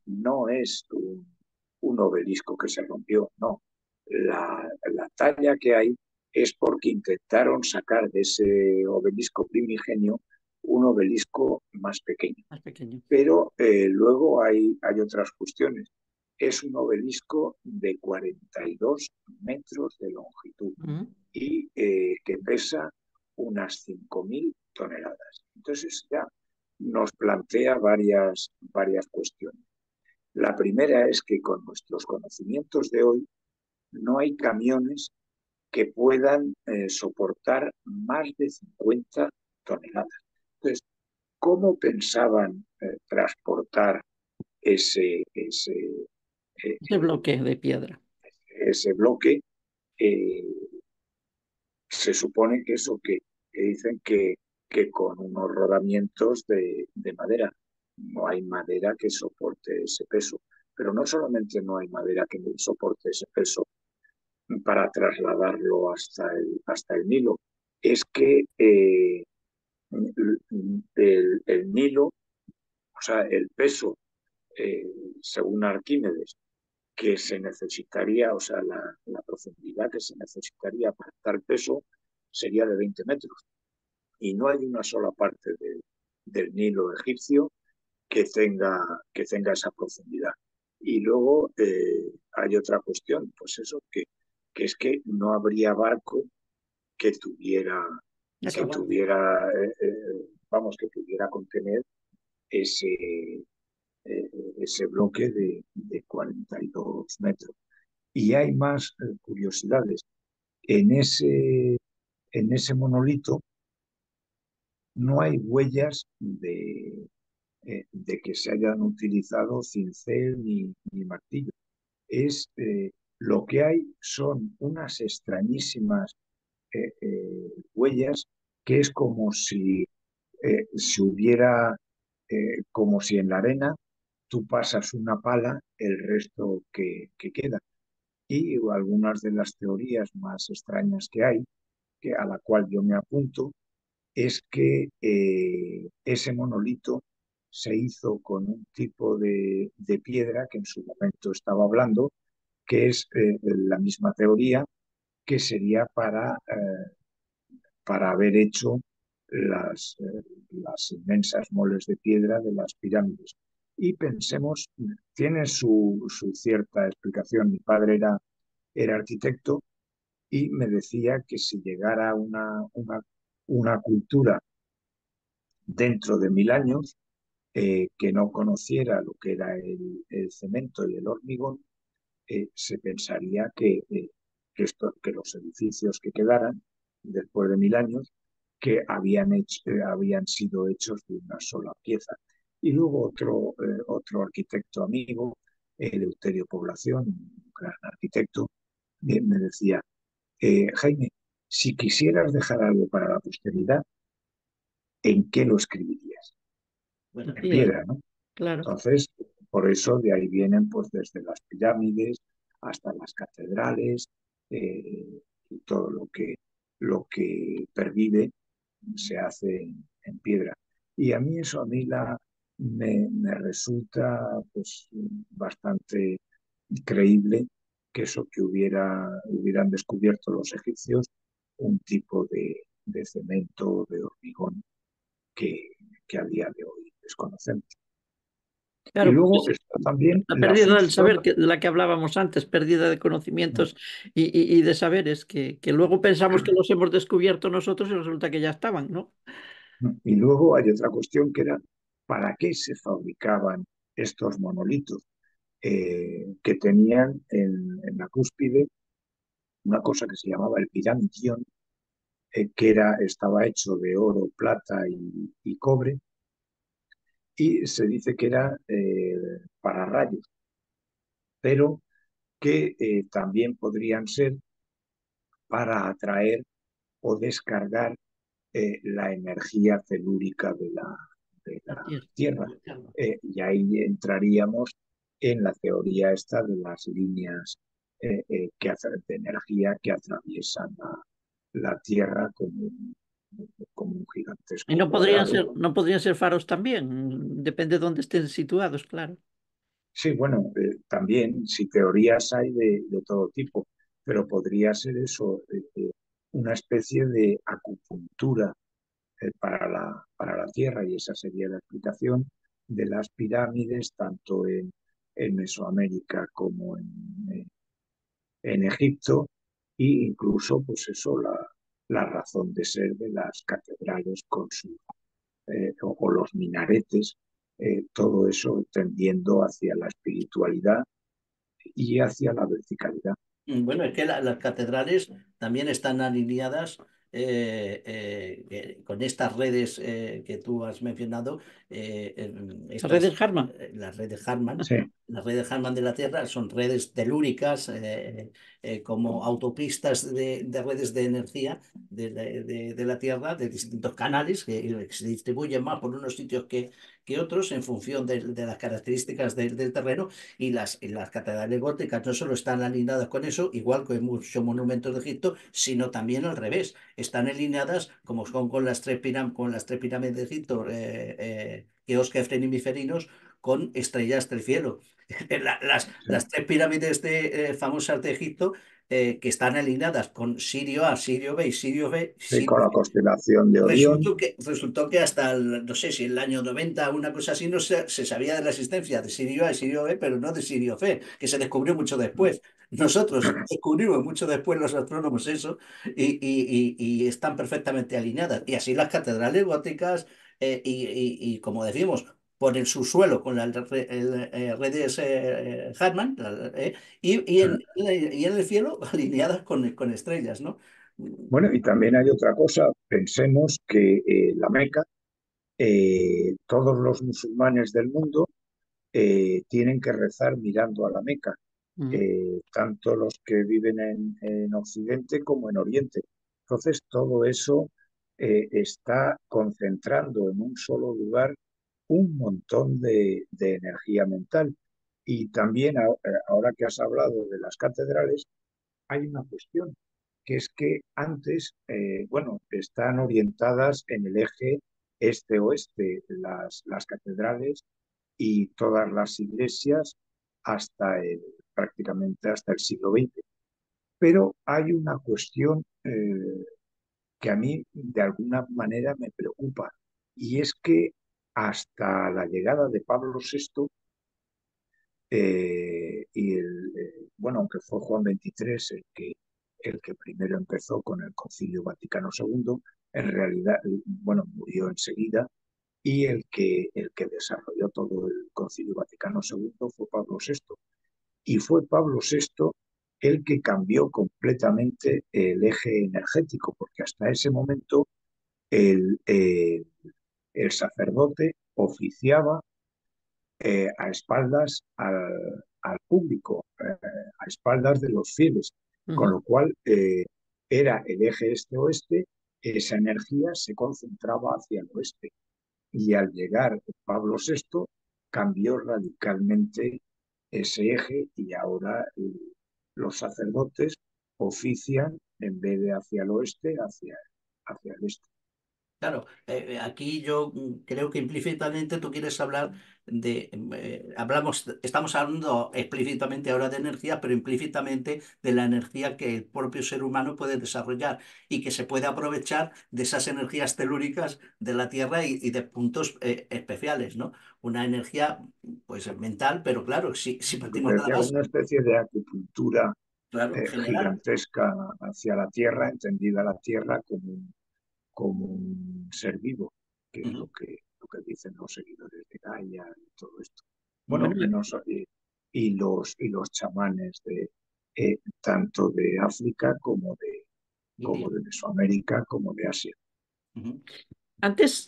no es un obelisco que se rompió, no. la talla que hay es porque intentaron sacar de ese obelisco primigenio un obelisco más pequeño. Más pequeño. Pero luego hay otras cuestiones. Es un obelisco de 42 metros de longitud y que pesa unas 5.000 toneladas. Entonces ya nos plantea varias cuestiones. La primera es que con nuestros conocimientos de hoy no hay camiones que puedan soportar más de 50 toneladas. Entonces, ¿cómo pensaban transportar ese bloque de piedra? Ese bloque? eh, Se supone que eso que dicen que con unos rodamientos de madera. No hay madera que soporte ese peso. Pero no solamente no hay madera que soporte ese peso para trasladarlo hasta el Nilo, es que el Nilo, o sea, el peso, eh, según Arquímedes, que se necesitaría, o sea, la profundidad que se necesitaría para tal peso sería de 20 metros. Y no hay una sola parte del Nilo egipcio que tenga esa profundidad. Y luego hay otra cuestión, pues eso, que es que no habría barco que tuviera, vamos, que pudiera contener ese, ese bloque de 42 metros. Y hay más curiosidades. En ese monolito no hay huellas de que se hayan utilizado cincel ni martillo. Lo que hay son unas extrañísimas huellas que es como si se hubiera, como si en la arena tú pasas una pala, el resto que queda. Y algunas de las teorías más extrañas que hay, a la cual yo me apunto, es que ese monolito se hizo con un tipo de piedra que en su momento estaba hablando, que es la misma teoría que sería para haber hecho las inmensas moles de piedra de las pirámides. Y pensemos, tiene su cierta explicación. Mi padre era arquitecto y me decía que si llegara una cultura dentro de 1000 años que no conociera lo que era el cemento y el hormigón, se pensaría que los edificios que quedaran después de 1000 años que habían sido hechos de una sola pieza. Y luego otro arquitecto amigo, Eleuterio Población, un gran arquitecto, me decía, Jaime, si quisieras dejar algo para la posteridad, ¿en qué lo escribirías? Bueno, en piedra, ¿no? Claro. Entonces, por eso de ahí vienen pues desde las pirámides hasta las catedrales y todo lo que pervive se hace en piedra. Y a mí eso me resulta pues bastante creíble que eso que hubieran descubierto los egipcios, un tipo de cemento, de hormigón que a día de hoy desconocemos. Claro, Y luego pues está también la la pérdida del función. saber, de la que hablábamos antes, pérdida de conocimientos y de saberes, que luego pensamos que los hemos descubierto nosotros y resulta que ya estaban, ¿no? Y luego hay otra cuestión que era, ¿para qué se fabricaban estos monolitos? Que tenían en la cúspide una cosa que se llamaba el piramidión, que estaba hecho de oro, plata y cobre, y se dice que era para rayos, pero que también podrían ser para atraer o descargar la energía telúrica de la Tierra. Y ahí entraríamos en la teoría esta de las líneas de energía que atraviesan la Tierra como un Y gigantesco no podrían cuadrado. ser, no podrían ser faros también, depende de dónde estén situados, claro. Sí, bueno, también, si teorías hay de todo tipo. pero podría ser eso, una especie de acupuntura para la Tierra, y esa sería la explicación de las pirámides tanto en Mesoamérica como en Egipto, e incluso pues eso, la razón de ser de las catedrales con o los minaretes, todo eso tendiendo hacia la espiritualidad y hacia la verticalidad. Bueno, es que las catedrales también están alineadas con estas redes que tú has mencionado, Redes Harman. las redes Harman. Sí, Las redes Harman de la Tierra son redes telúricas, como autopistas de redes de energía de la Tierra, de distintos canales que se distribuyen más por unos sitios que otros en función de las características del terreno. Y las catedrales góticas no solo están alineadas con eso, igual que muchos monumentos de Egipto, sino también al revés. Están alineadas, como son con las tres pirámides de Egipto, Keops, Kefren y Miferinos, con estrellas del cielo. Las sí, tres pirámides famosas de Egipto, que están alineadas con Sirio A, Sirio B y Sirio B, sí, con la constelación de Orión. resultó que hasta, no sé si el año 90 una cosa así, no se sabía de la existencia de Sirio A y Sirio B, pero no de Sirio C, que se descubrió mucho después. Nosotros descubrimos mucho después los astrónomos eso, y están perfectamente alineadas. Y así las catedrales góticas, y como decimos, por el subsuelo con las redes Hartmann, y en el cielo alineadas con estrellas, ¿no? Bueno, y también hay otra cosa, pensemos que la Meca, todos los musulmanes del mundo tienen que rezar mirando a la Meca, Ujú. tanto los que viven en Occidente como en Oriente. Entonces, todo eso está concentrando en un solo lugar un montón de energía mental. Y también, ahora que has hablado de las catedrales, hay una cuestión, que es que antes, bueno, están orientadas en el eje este-oeste, las catedrales y todas las iglesias prácticamente hasta el siglo XX. Pero hay una cuestión que a mí de alguna manera me preocupa, y es que hasta la llegada de Pablo VI, bueno, aunque fue Juan XXIII el que primero empezó con el Concilio Vaticano II, en realidad, bueno, murió enseguida, y el que desarrolló todo el Concilio Vaticano II fue Pablo VI. Y fue Pablo VI el que cambió completamente el eje energético, porque hasta ese momento el, eh, el sacerdote oficiaba a espaldas al público, a espaldas de los fieles, con Ujú. lo cual era el eje este-oeste, esa energía se concentraba hacia el oeste. Y al llegar Pablo VI, cambió radicalmente ese eje, y ahora los sacerdotes ofician, en vez de hacia el oeste, hacia el este. Claro, aquí yo creo que implícitamente tú quieres hablar estamos hablando explícitamente ahora de energía, pero implícitamente de la energía que el propio ser humano puede desarrollar y que se puede aprovechar de esas energías telúricas de la Tierra y de puntos especiales, ¿no? Una energía, pues, mental, pero claro, si Lo que te partimos de la decía, como base, una especie de acupuntura claro, general. gigantesca hacia la Tierra, entendida la Tierra como un ser vivo, que es Ujú. lo que dicen los seguidores de Gaia y todo esto. Bueno, Bueno, y los chamanes tanto de África como India. de Mesoamérica, como de Asia. Ujú. antes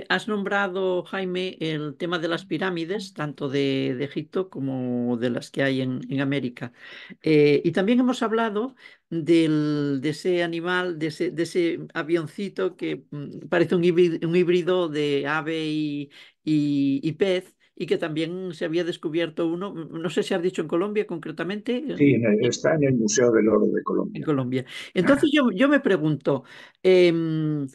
has nombrado, Jaime, el tema de las pirámides, tanto de Egipto como de las que hay en América. Y también hemos hablado de ese animal, de ese avioncito que parece un híbrido de ave y pez, y que también se había descubierto uno, no sé si has dicho en Colombia concretamente. Sí, está en el Museo del Oro de En Colombia. Colombia. Entonces yo me pregunto, em,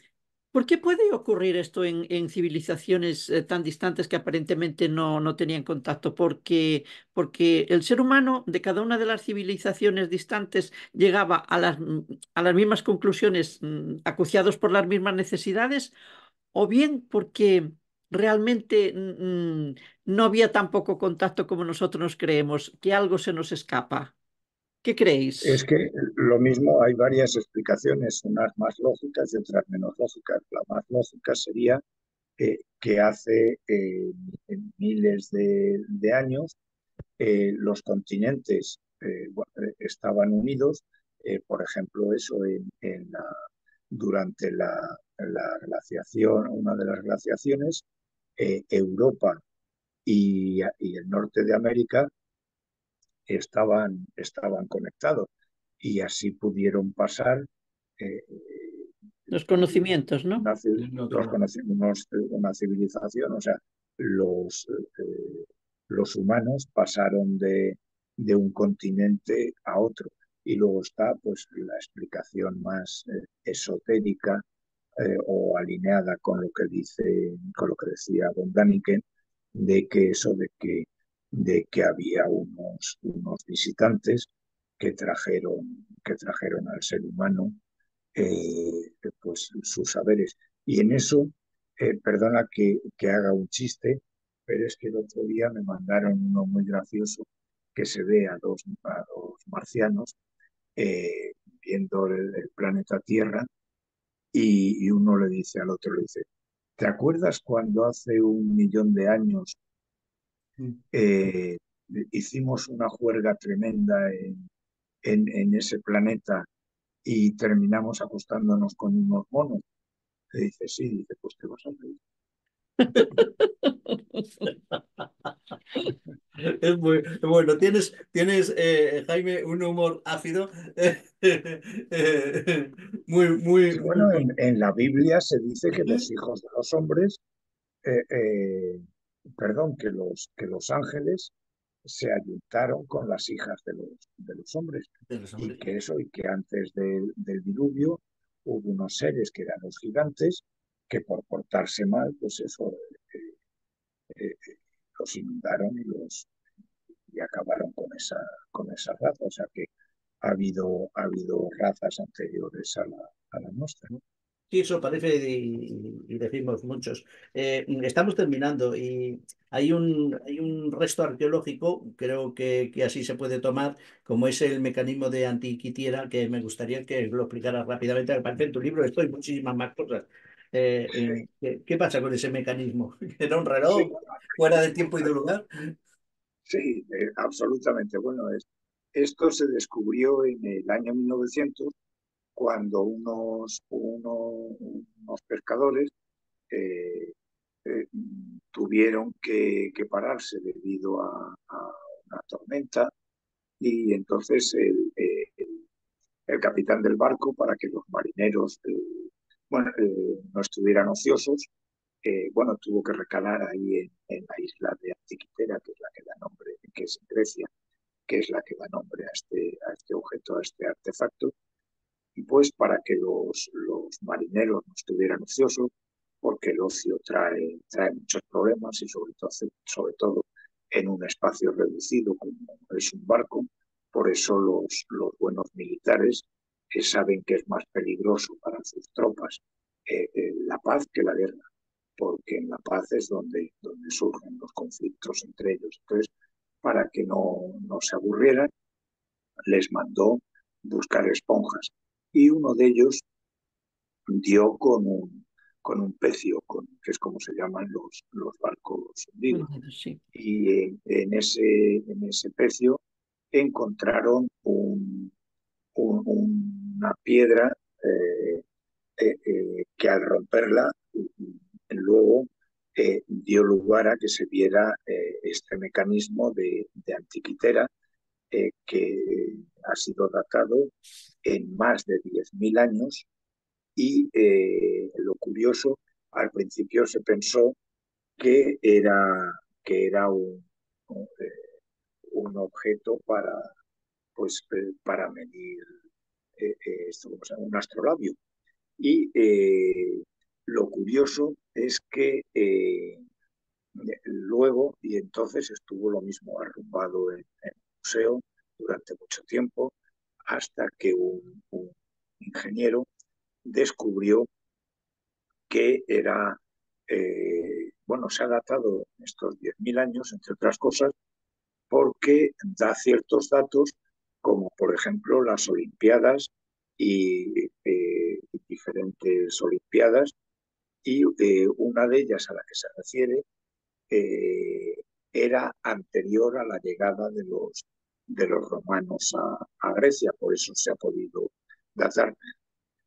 ¿Por qué puede ocurrir esto en civilizaciones tan distantes que aparentemente no tenían contacto? Porque el ser humano de cada una de las civilizaciones distantes llegaba a las mismas conclusiones, acuciados por las mismas necesidades, o bien porque realmente no había tan poco contacto como nosotros nos creemos, que algo se nos escapa. ¿Qué Es creéis? que lo mismo, hay varias explicaciones, unas más lógicas y otras menos lógicas. La más lógica sería que hace miles de años los continentes estaban unidos, por ejemplo, eso durante la glaciación, una de las glaciaciones, Europa y el norte de América estaban conectados y así pudieron pasar eh, Los conocimientos, ¿no? una, una civilización, o sea, los, los humanos pasaron de un continente a otro. Y luego está pues la explicación más esotérica o alineada con lo que con lo que decía Von Däniken, de que eso de que había unos visitantes que trajeron al ser humano pues sus saberes. Y en eso, perdona que haga un chiste, pero es que el otro día me mandaron uno muy gracioso que se ve a dos marcianos eh, viendo el planeta Tierra y uno le dice al otro, le dice, ¿te acuerdas cuando hace 1 millón de años Mm. eh, hicimos una juerga tremenda en ese planeta y terminamos acostándonos con unos monos? Le dice, sí, dice, pues te vas a reír. Es muy bueno. Tienes Jaime, un humor ácido, muy, muy, Sí, muy bueno, bueno. en la Biblia se dice que los hijos de los hombres, eh, eh, perdón, que los ángeles se ayuntaron con las hijas de los hombres De los y hombres. que eso, y que antes del diluvio hubo unos seres que eran los gigantes que por portarse mal, pues eso, eh, los inundaron y acabaron con esa raza. O sea que ha habido razas anteriores a la nuestra. Sí, eso parece y decimos muchos. Estamos terminando y hay un resto arqueológico, creo que así se puede tomar, como es el mecanismo de Antiquitiera, que me gustaría que lo explicaras rápidamente. Aparece en tu libro esto y muchísimas más cosas. ¿Qué pasa con ese mecanismo? ¿Era un Sí, reloj bueno, fuera de tiempo y de lugar? sí, absolutamente. Bueno, esto se descubrió en el año 1900 cuando unos pescadores eh, tuvieron que pararse debido a una tormenta y entonces el capitán del barco, para que los marineros bueno, no estuvieran ociosos, bueno, tuvo que recalar ahí en la isla de Antiquitera, que es la que da nombre, que es en Grecia, que es la que da nombre a este objeto, a este artefacto, y pues para que los marineros no estuvieran ociosos, porque el ocio trae muchos problemas y sobre todo en un espacio reducido como es un barco. Por eso los buenos militares saben que es más peligroso para sus tropas la paz que la guerra, porque en la paz es donde surgen los conflictos entre ellos. Entonces, para que no se aburrieran, les mandó buscar esponjas y uno de ellos dio con un pecio, que es como se llaman los barcos hundidos. Sí. Y en ese pecio encontraron una piedra que al romperla luego dio lugar a que se viera este mecanismo de Antiquitera que ha sido datado en más de 10.000 años y lo curioso, al principio se pensó que que era un objeto para medir esto, o sea, un astrolabio. Y Lo curioso es que luego, y entonces estuvo lo mismo arrumbado en el museo durante mucho tiempo, hasta que un ingeniero descubrió que era, bueno, se ha datado estos 10.000 años, entre otras cosas, porque da ciertos datos, como por ejemplo las Olimpiadas y diferentes Olimpiadas, y una de ellas a la que se refiere era anterior a la llegada de los romanos a Grecia, por eso se ha podido datar.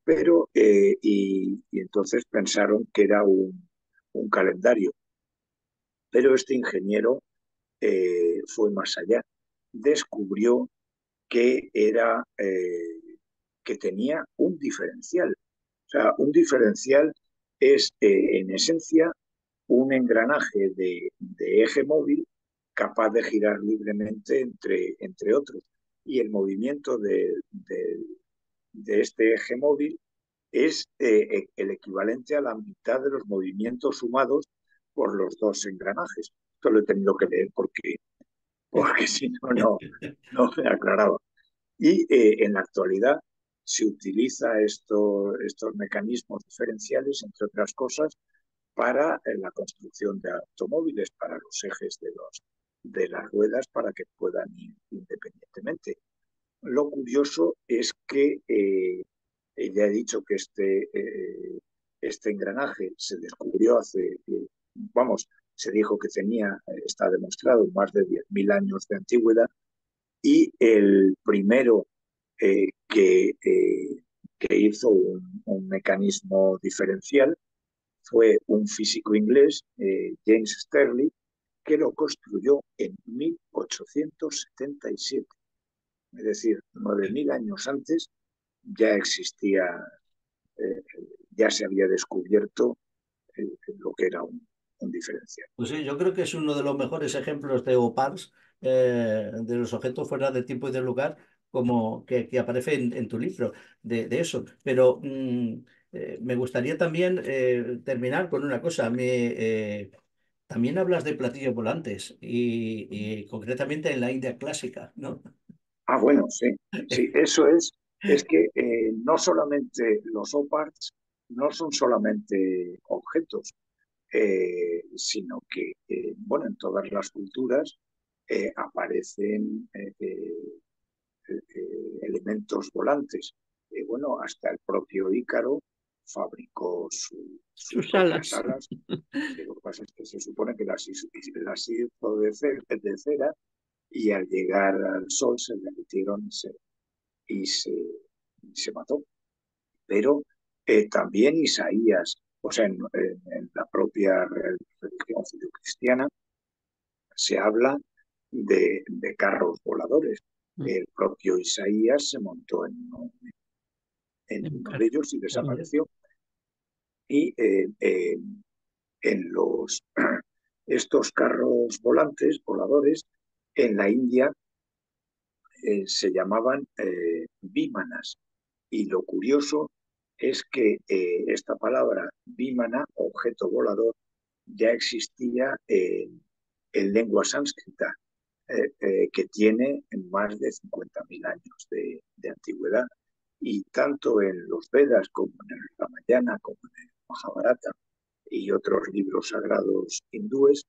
Pero, y entonces pensaron que era un calendario, pero este ingeniero fue más allá, descubrió que que tenía un diferencial. O sea, un diferencial es en esencia un engranaje de eje móvil capaz de girar libremente entre otros. Y el movimiento de este eje móvil es el equivalente a la mitad de los movimientos sumados por los dos engranajes. Esto lo he tenido que leer porque si no, no me aclaraba. Y en la actualidad se utiliza estos mecanismos diferenciales, entre otras cosas, para la construcción de automóviles, para los ejes de las ruedas, para que puedan ir independientemente. Lo curioso es que ya he dicho que este engranaje se descubrió vamos, se dijo que tenía, está demostrado, más de 10.000 años de antigüedad, y el primero que hizo un mecanismo diferencial fue un físico inglés, James Stirling, que lo construyó en 1877. Es decir, 9.000 años antes ya existía, eh, ya se había descubierto lo que era un diferencial. Pues sí, yo creo que es uno de los mejores ejemplos de OPARS, de los objetos fuera de tiempo y de lugar, como que aparece en tu libro, de eso. Pero me gustaría también terminar con una cosa. También hablas de platillos volantes y concretamente en la India clásica, ¿no? Ah, bueno, sí, sí, eso es que no solamente los OPARTs no son solamente objetos, sino que, bueno, en todas las culturas aparecen elementos volantes. Bueno, hasta el propio Ícaro fabricó sus Sus propias alas. alas. Lo que pasa es que se supone que las hizo de cera y al llegar al sol se derritieron y se, y se mató. Pero también Isaías, o sea, en la propia religión judio-cristiana, se habla de carros voladores. El propio Isaías se montó en uno de ellos y desapareció. Y en estos carros voladores, en la India se llamaban vímanas. Y lo curioso es que esta palabra vímana, objeto volador, ya existía en lengua sánscrita, que tiene más de 50.000 años de antigüedad. Y tanto en los Vedas como en el Ramayana, como en el Mahabharata y otros libros sagrados hindúes,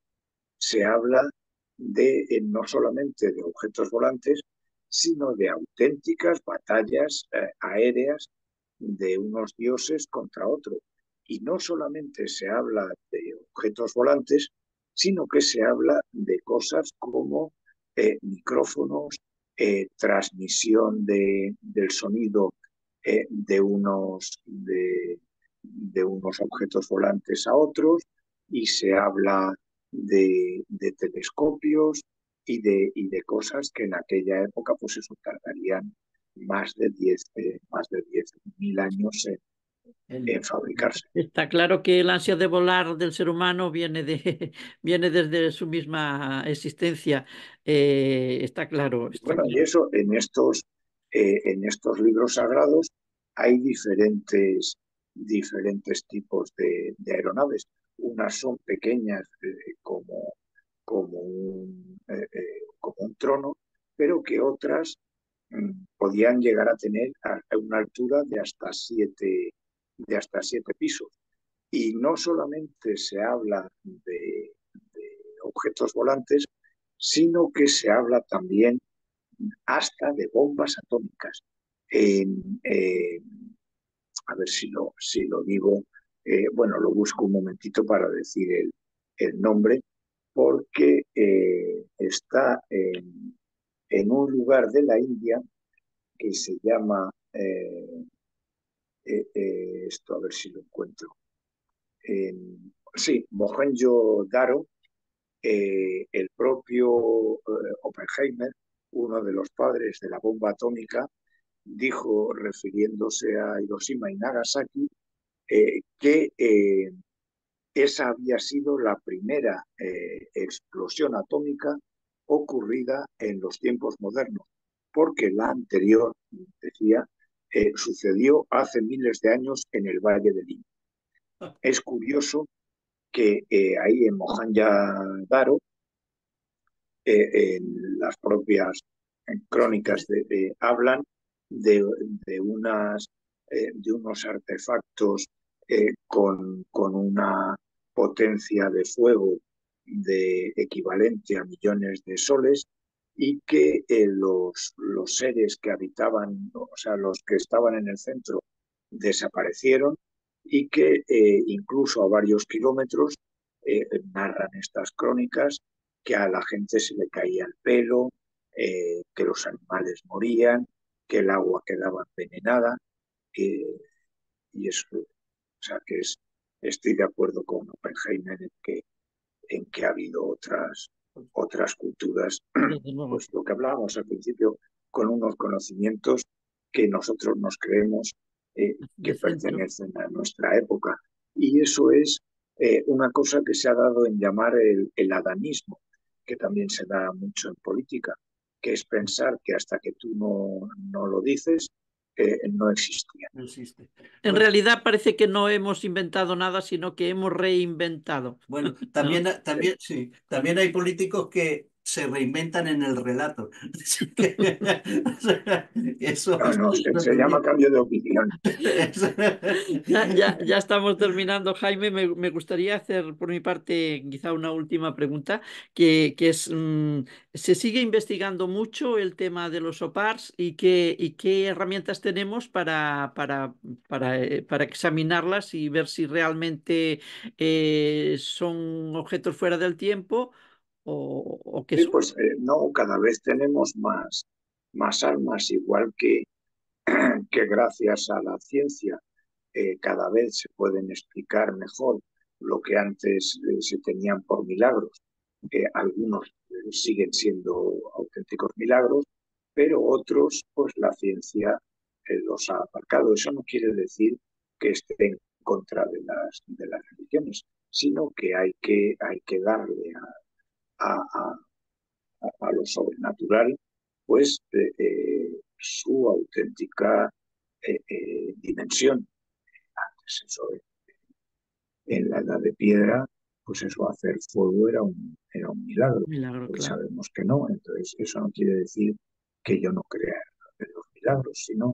se habla no solamente de objetos volantes, sino de auténticas batallas aéreas de unos dioses contra otros. Y no solamente se habla de objetos volantes, sino que se habla de cosas como micrófonos, transmisión del sonido de unos objetos volantes a otros, y se habla de telescopios y de cosas que en aquella época pues eso tardarían más de 10.000 años en En- fabricarse. Está claro que el ansia de volar del ser humano viene desde su misma existencia. Está claro, está Bueno, y claro. eso en estos libros sagrados hay diferentes. diferentes tipos de aeronaves. Unas son pequeñas como un trono, pero que otras podían llegar a tener a una altura de hasta 7 pisos. Y no solamente se habla de objetos volantes, sino que se habla también hasta de bombas atómicas. A ver si lo digo, bueno, lo busco un momentito para decir el nombre, porque está en un lugar de la India que se llama, esto a ver si lo encuentro, sí, Mohenjo-Daro. El propio Oppenheimer, uno de los padres de la bomba atómica, dijo, refiriéndose a Hiroshima y Nagasaki, que esa había sido la primera explosión atómica ocurrida en los tiempos modernos, porque la anterior, decía, sucedió hace miles de años en el Valle del Indo. Es curioso que ahí en Mohenjo-Daro, en las propias crónicas hablan de unos artefactos con una potencia de fuego de equivalente a millones de soles, y que los seres que habitaban, o sea, los que estaban en el centro, desaparecieron, y que incluso a varios kilómetros narran estas crónicas que a la gente se le caía el pelo, que los animales morían, que el agua quedaba envenenada, y eso, o sea, estoy de acuerdo con Oppenheimer en que ha habido otras culturas, Desde luego. pues lo que hablábamos al principio, con unos conocimientos que nosotros nos creemos que De centro. pertenecen a nuestra época. Y eso es una cosa que se ha dado en llamar el adanismo, que también se da mucho en política, que es pensar que hasta que tú no lo dices, no existía. No existe. En Bueno, realidad parece que no hemos inventado nada, sino que hemos reinventado. bueno, ¿no? también, sí, también hay políticos que se reinventan en el relato. Así que, o sea, No, eso se llama también. cambio de opinión. Ya estamos terminando, Jaime. Me gustaría hacer por mi parte quizá una última pregunta, que es, ¿se sigue investigando mucho el tema de los OPARs y qué herramientas tenemos para examinarlas y ver si realmente son objetos fuera del tiempo o qué Sí, son? pues no, cada vez tenemos más armas, igual que gracias a la ciencia cada vez se pueden explicar mejor lo que antes se tenían por milagros. Algunos siguen siendo auténticos milagros, pero otros, pues la ciencia los ha aparcado. Eso no quiere decir que esté en contra de las religiones, sino que hay que darle a a lo sobrenatural, pues su auténtica dimensión. Antes eso, en la edad de piedra, pues eso, hacer fuego era un milagro. Milagro, Hoy claro. sabemos que no, entonces eso no quiere decir que yo no crea en los milagros, sino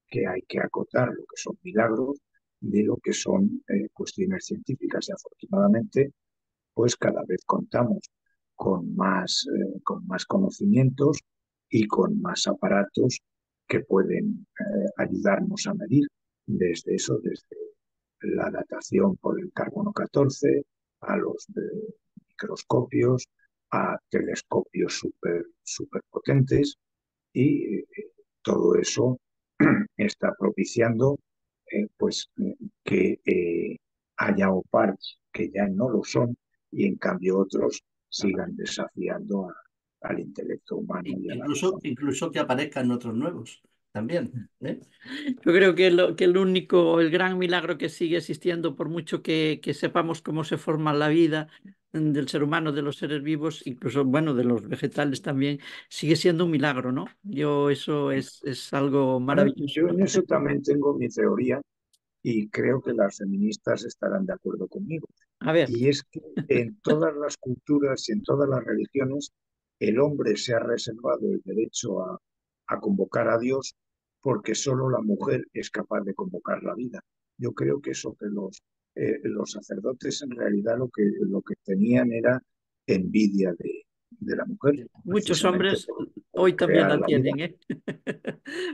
que hay que acotar lo que son milagros de lo que son cuestiones científicas. Y afortunadamente, pues cada vez contamos con más conocimientos y con más aparatos que pueden ayudarnos a medir desde la datación por el carbono 14 a los microscopios, a telescopios super potentes, y todo eso está propiciando que haya OPARs que ya no lo son, y en cambio otros sigan desafiando al intelecto humano y a la razón. Incluso que aparezcan otros nuevos también. ¿Eh? Yo creo que el único, el gran milagro que sigue existiendo, por mucho que sepamos cómo se forma la vida del ser humano, de los seres vivos, incluso, bueno, de los vegetales también, sigue siendo un milagro, ¿no? Eso es algo Bueno, maravilloso. yo en eso también tengo mi teoría, y creo que las feministas estarán de acuerdo conmigo. A ver, Y es que en todas las culturas y en todas las religiones el hombre se ha reservado el derecho a convocar a Dios porque solo la mujer es capaz de convocar la vida. Yo creo que eso que los sacerdotes en realidad lo que tenían era envidia de la mujer, muchos precisamente hombres por hoy también crear la la vida. tienen, ¿eh?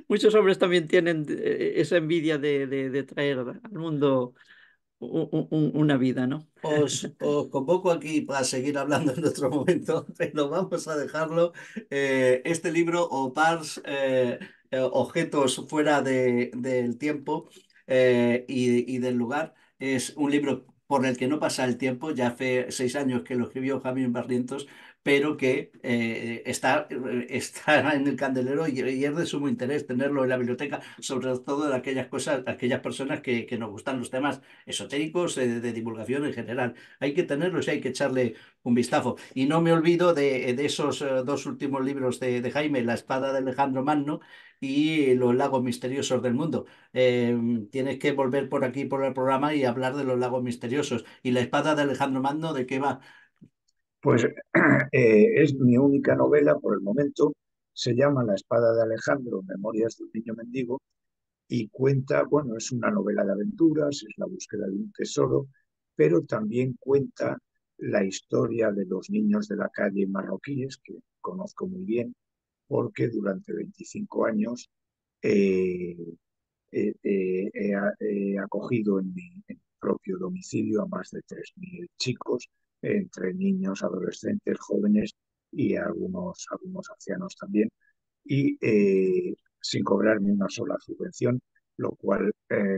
Muchos hombres también tienen esa envidia de traer al mundo una vida, ¿no? Os convoco aquí para seguir hablando en otro momento, pero vamos a dejarlo. Este libro, o Pars, Objetos fuera del tiempo y del lugar, es un libro por el que no pasa el tiempo. Ya hace 6 años que lo escribió Javier Barrientos, pero que está en el candelero y es de sumo interés tenerlo en la biblioteca, sobre todo de aquellas cosas, aquellas personas que nos gustan los temas esotéricos, de divulgación en general. Hay que tenerlos y hay que echarle un vistazo. Y no me olvido de esos dos últimos libros de Jaime, La espada de Alejandro Magno y Los lagos misteriosos del mundo. Tienes que volver por aquí, por el programa, y hablar de los lagos misteriosos. ¿Y La espada de Alejandro Magno de qué va? Pues es mi única novela por el momento, se llama La espada de Alejandro, Memorias de un niño mendigo, y cuenta, bueno, es una novela de aventuras, es la búsqueda de un tesoro, pero también cuenta la historia de los niños de la calle marroquíes, que conozco muy bien, porque durante 25 años eh, he acogido en mi propio domicilio a más de 3.000 chicos, entre niños, adolescentes, jóvenes y algunos ancianos también, y sin cobrarme una sola subvención, lo cual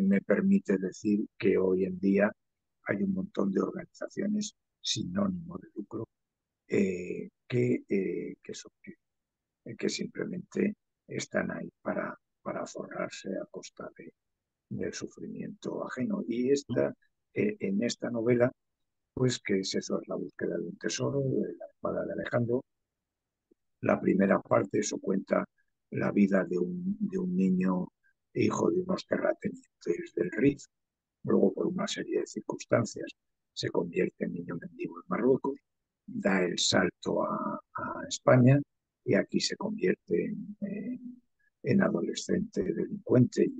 me permite decir que hoy en día hay un montón de organizaciones sin ánimo de lucro que simplemente están ahí para forrarse a costa del sufrimiento ajeno. Y en esta novela, pues que es eso, es la búsqueda de un tesoro, de la espada de Alejandro. La primera parte, eso cuenta la vida de un niño hijo de unos terratenientes del Rif. Luego, por una serie de circunstancias, se convierte en niño mendigo en Marruecos, da el salto a España y aquí se convierte en adolescente delincuente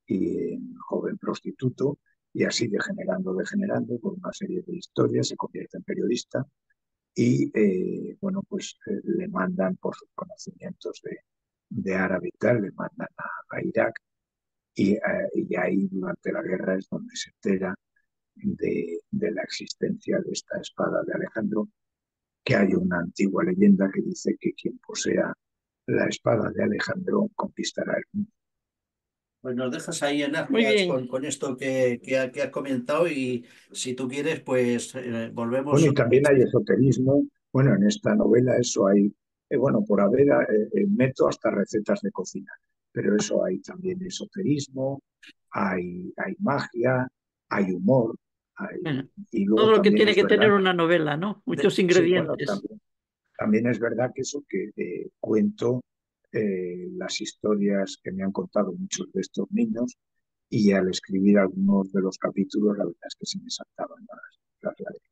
y en joven prostituto, y así degenerando por una serie de historias, se convierte en periodista y, bueno, pues le mandan por sus conocimientos de árabe y tal, le mandan a Irak y ahí durante la guerra es donde se entera de la existencia de esta espada de Alejandro, que hay una antigua leyenda que dice que quien posea la espada de Alejandro conquistará el mundo. Pues nos dejas ahí en Muy ascuas bien. con esto que has comentado, y si tú quieres, pues volvemos Bueno, y otra también vez. hay esoterismo. Bueno, en esta novela eso hay, bueno, por haber, meto hasta recetas de cocina, pero eso hay también esoterismo, hay magia, hay humor, Bueno, y luego todo lo que también tiene es que tener verdad, una novela, ¿no? Muchos sí, bueno, ingredientes. también es verdad que eso que cuento las historias que me han contado muchos de estos niños, y al escribir algunos de los capítulos, la verdad es que se me saltaban las lágrimas.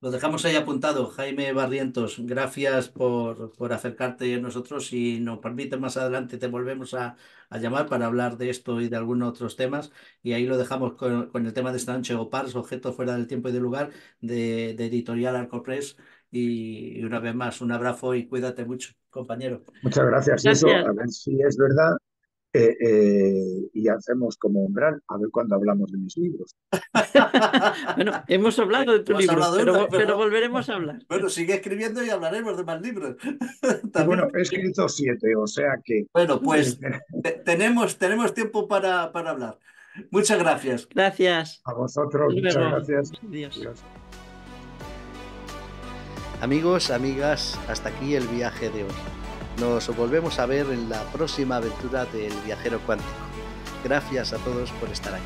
Lo dejamos ahí apuntado. Jaime Barrientos, gracias por acercarte a nosotros. Si nos permite, más adelante te volvemos a llamar para hablar de esto y de algunos otros temas. Y ahí lo dejamos con el tema de esta noche, OPARS, Objetos fuera del tiempo y del lugar, de Editorial Arcopress. Y una vez más, un abrazo y cuídate mucho, compañero. Muchas gracias. Y eso, Gracias. a ver si es verdad, y hacemos como umbral, a ver cuando hablamos de mis libros. Bueno, hemos hablado de tu Hemos libro, hablado de uno, pero pero volveremos a hablar. bueno, sigue escribiendo y hablaremos de más libros. Y También. bueno, he escrito 7, o sea que Bueno, Muy bien. pues tenemos tiempo para hablar. Muchas gracias. Gracias. a Hasta vosotros muchas luego. gracias. Adiós. Adiós. Amigos, amigas, hasta aquí el viaje de hoy. Nos volvemos a ver en la próxima aventura del viajero cuántico. Gracias a todos por estar ahí.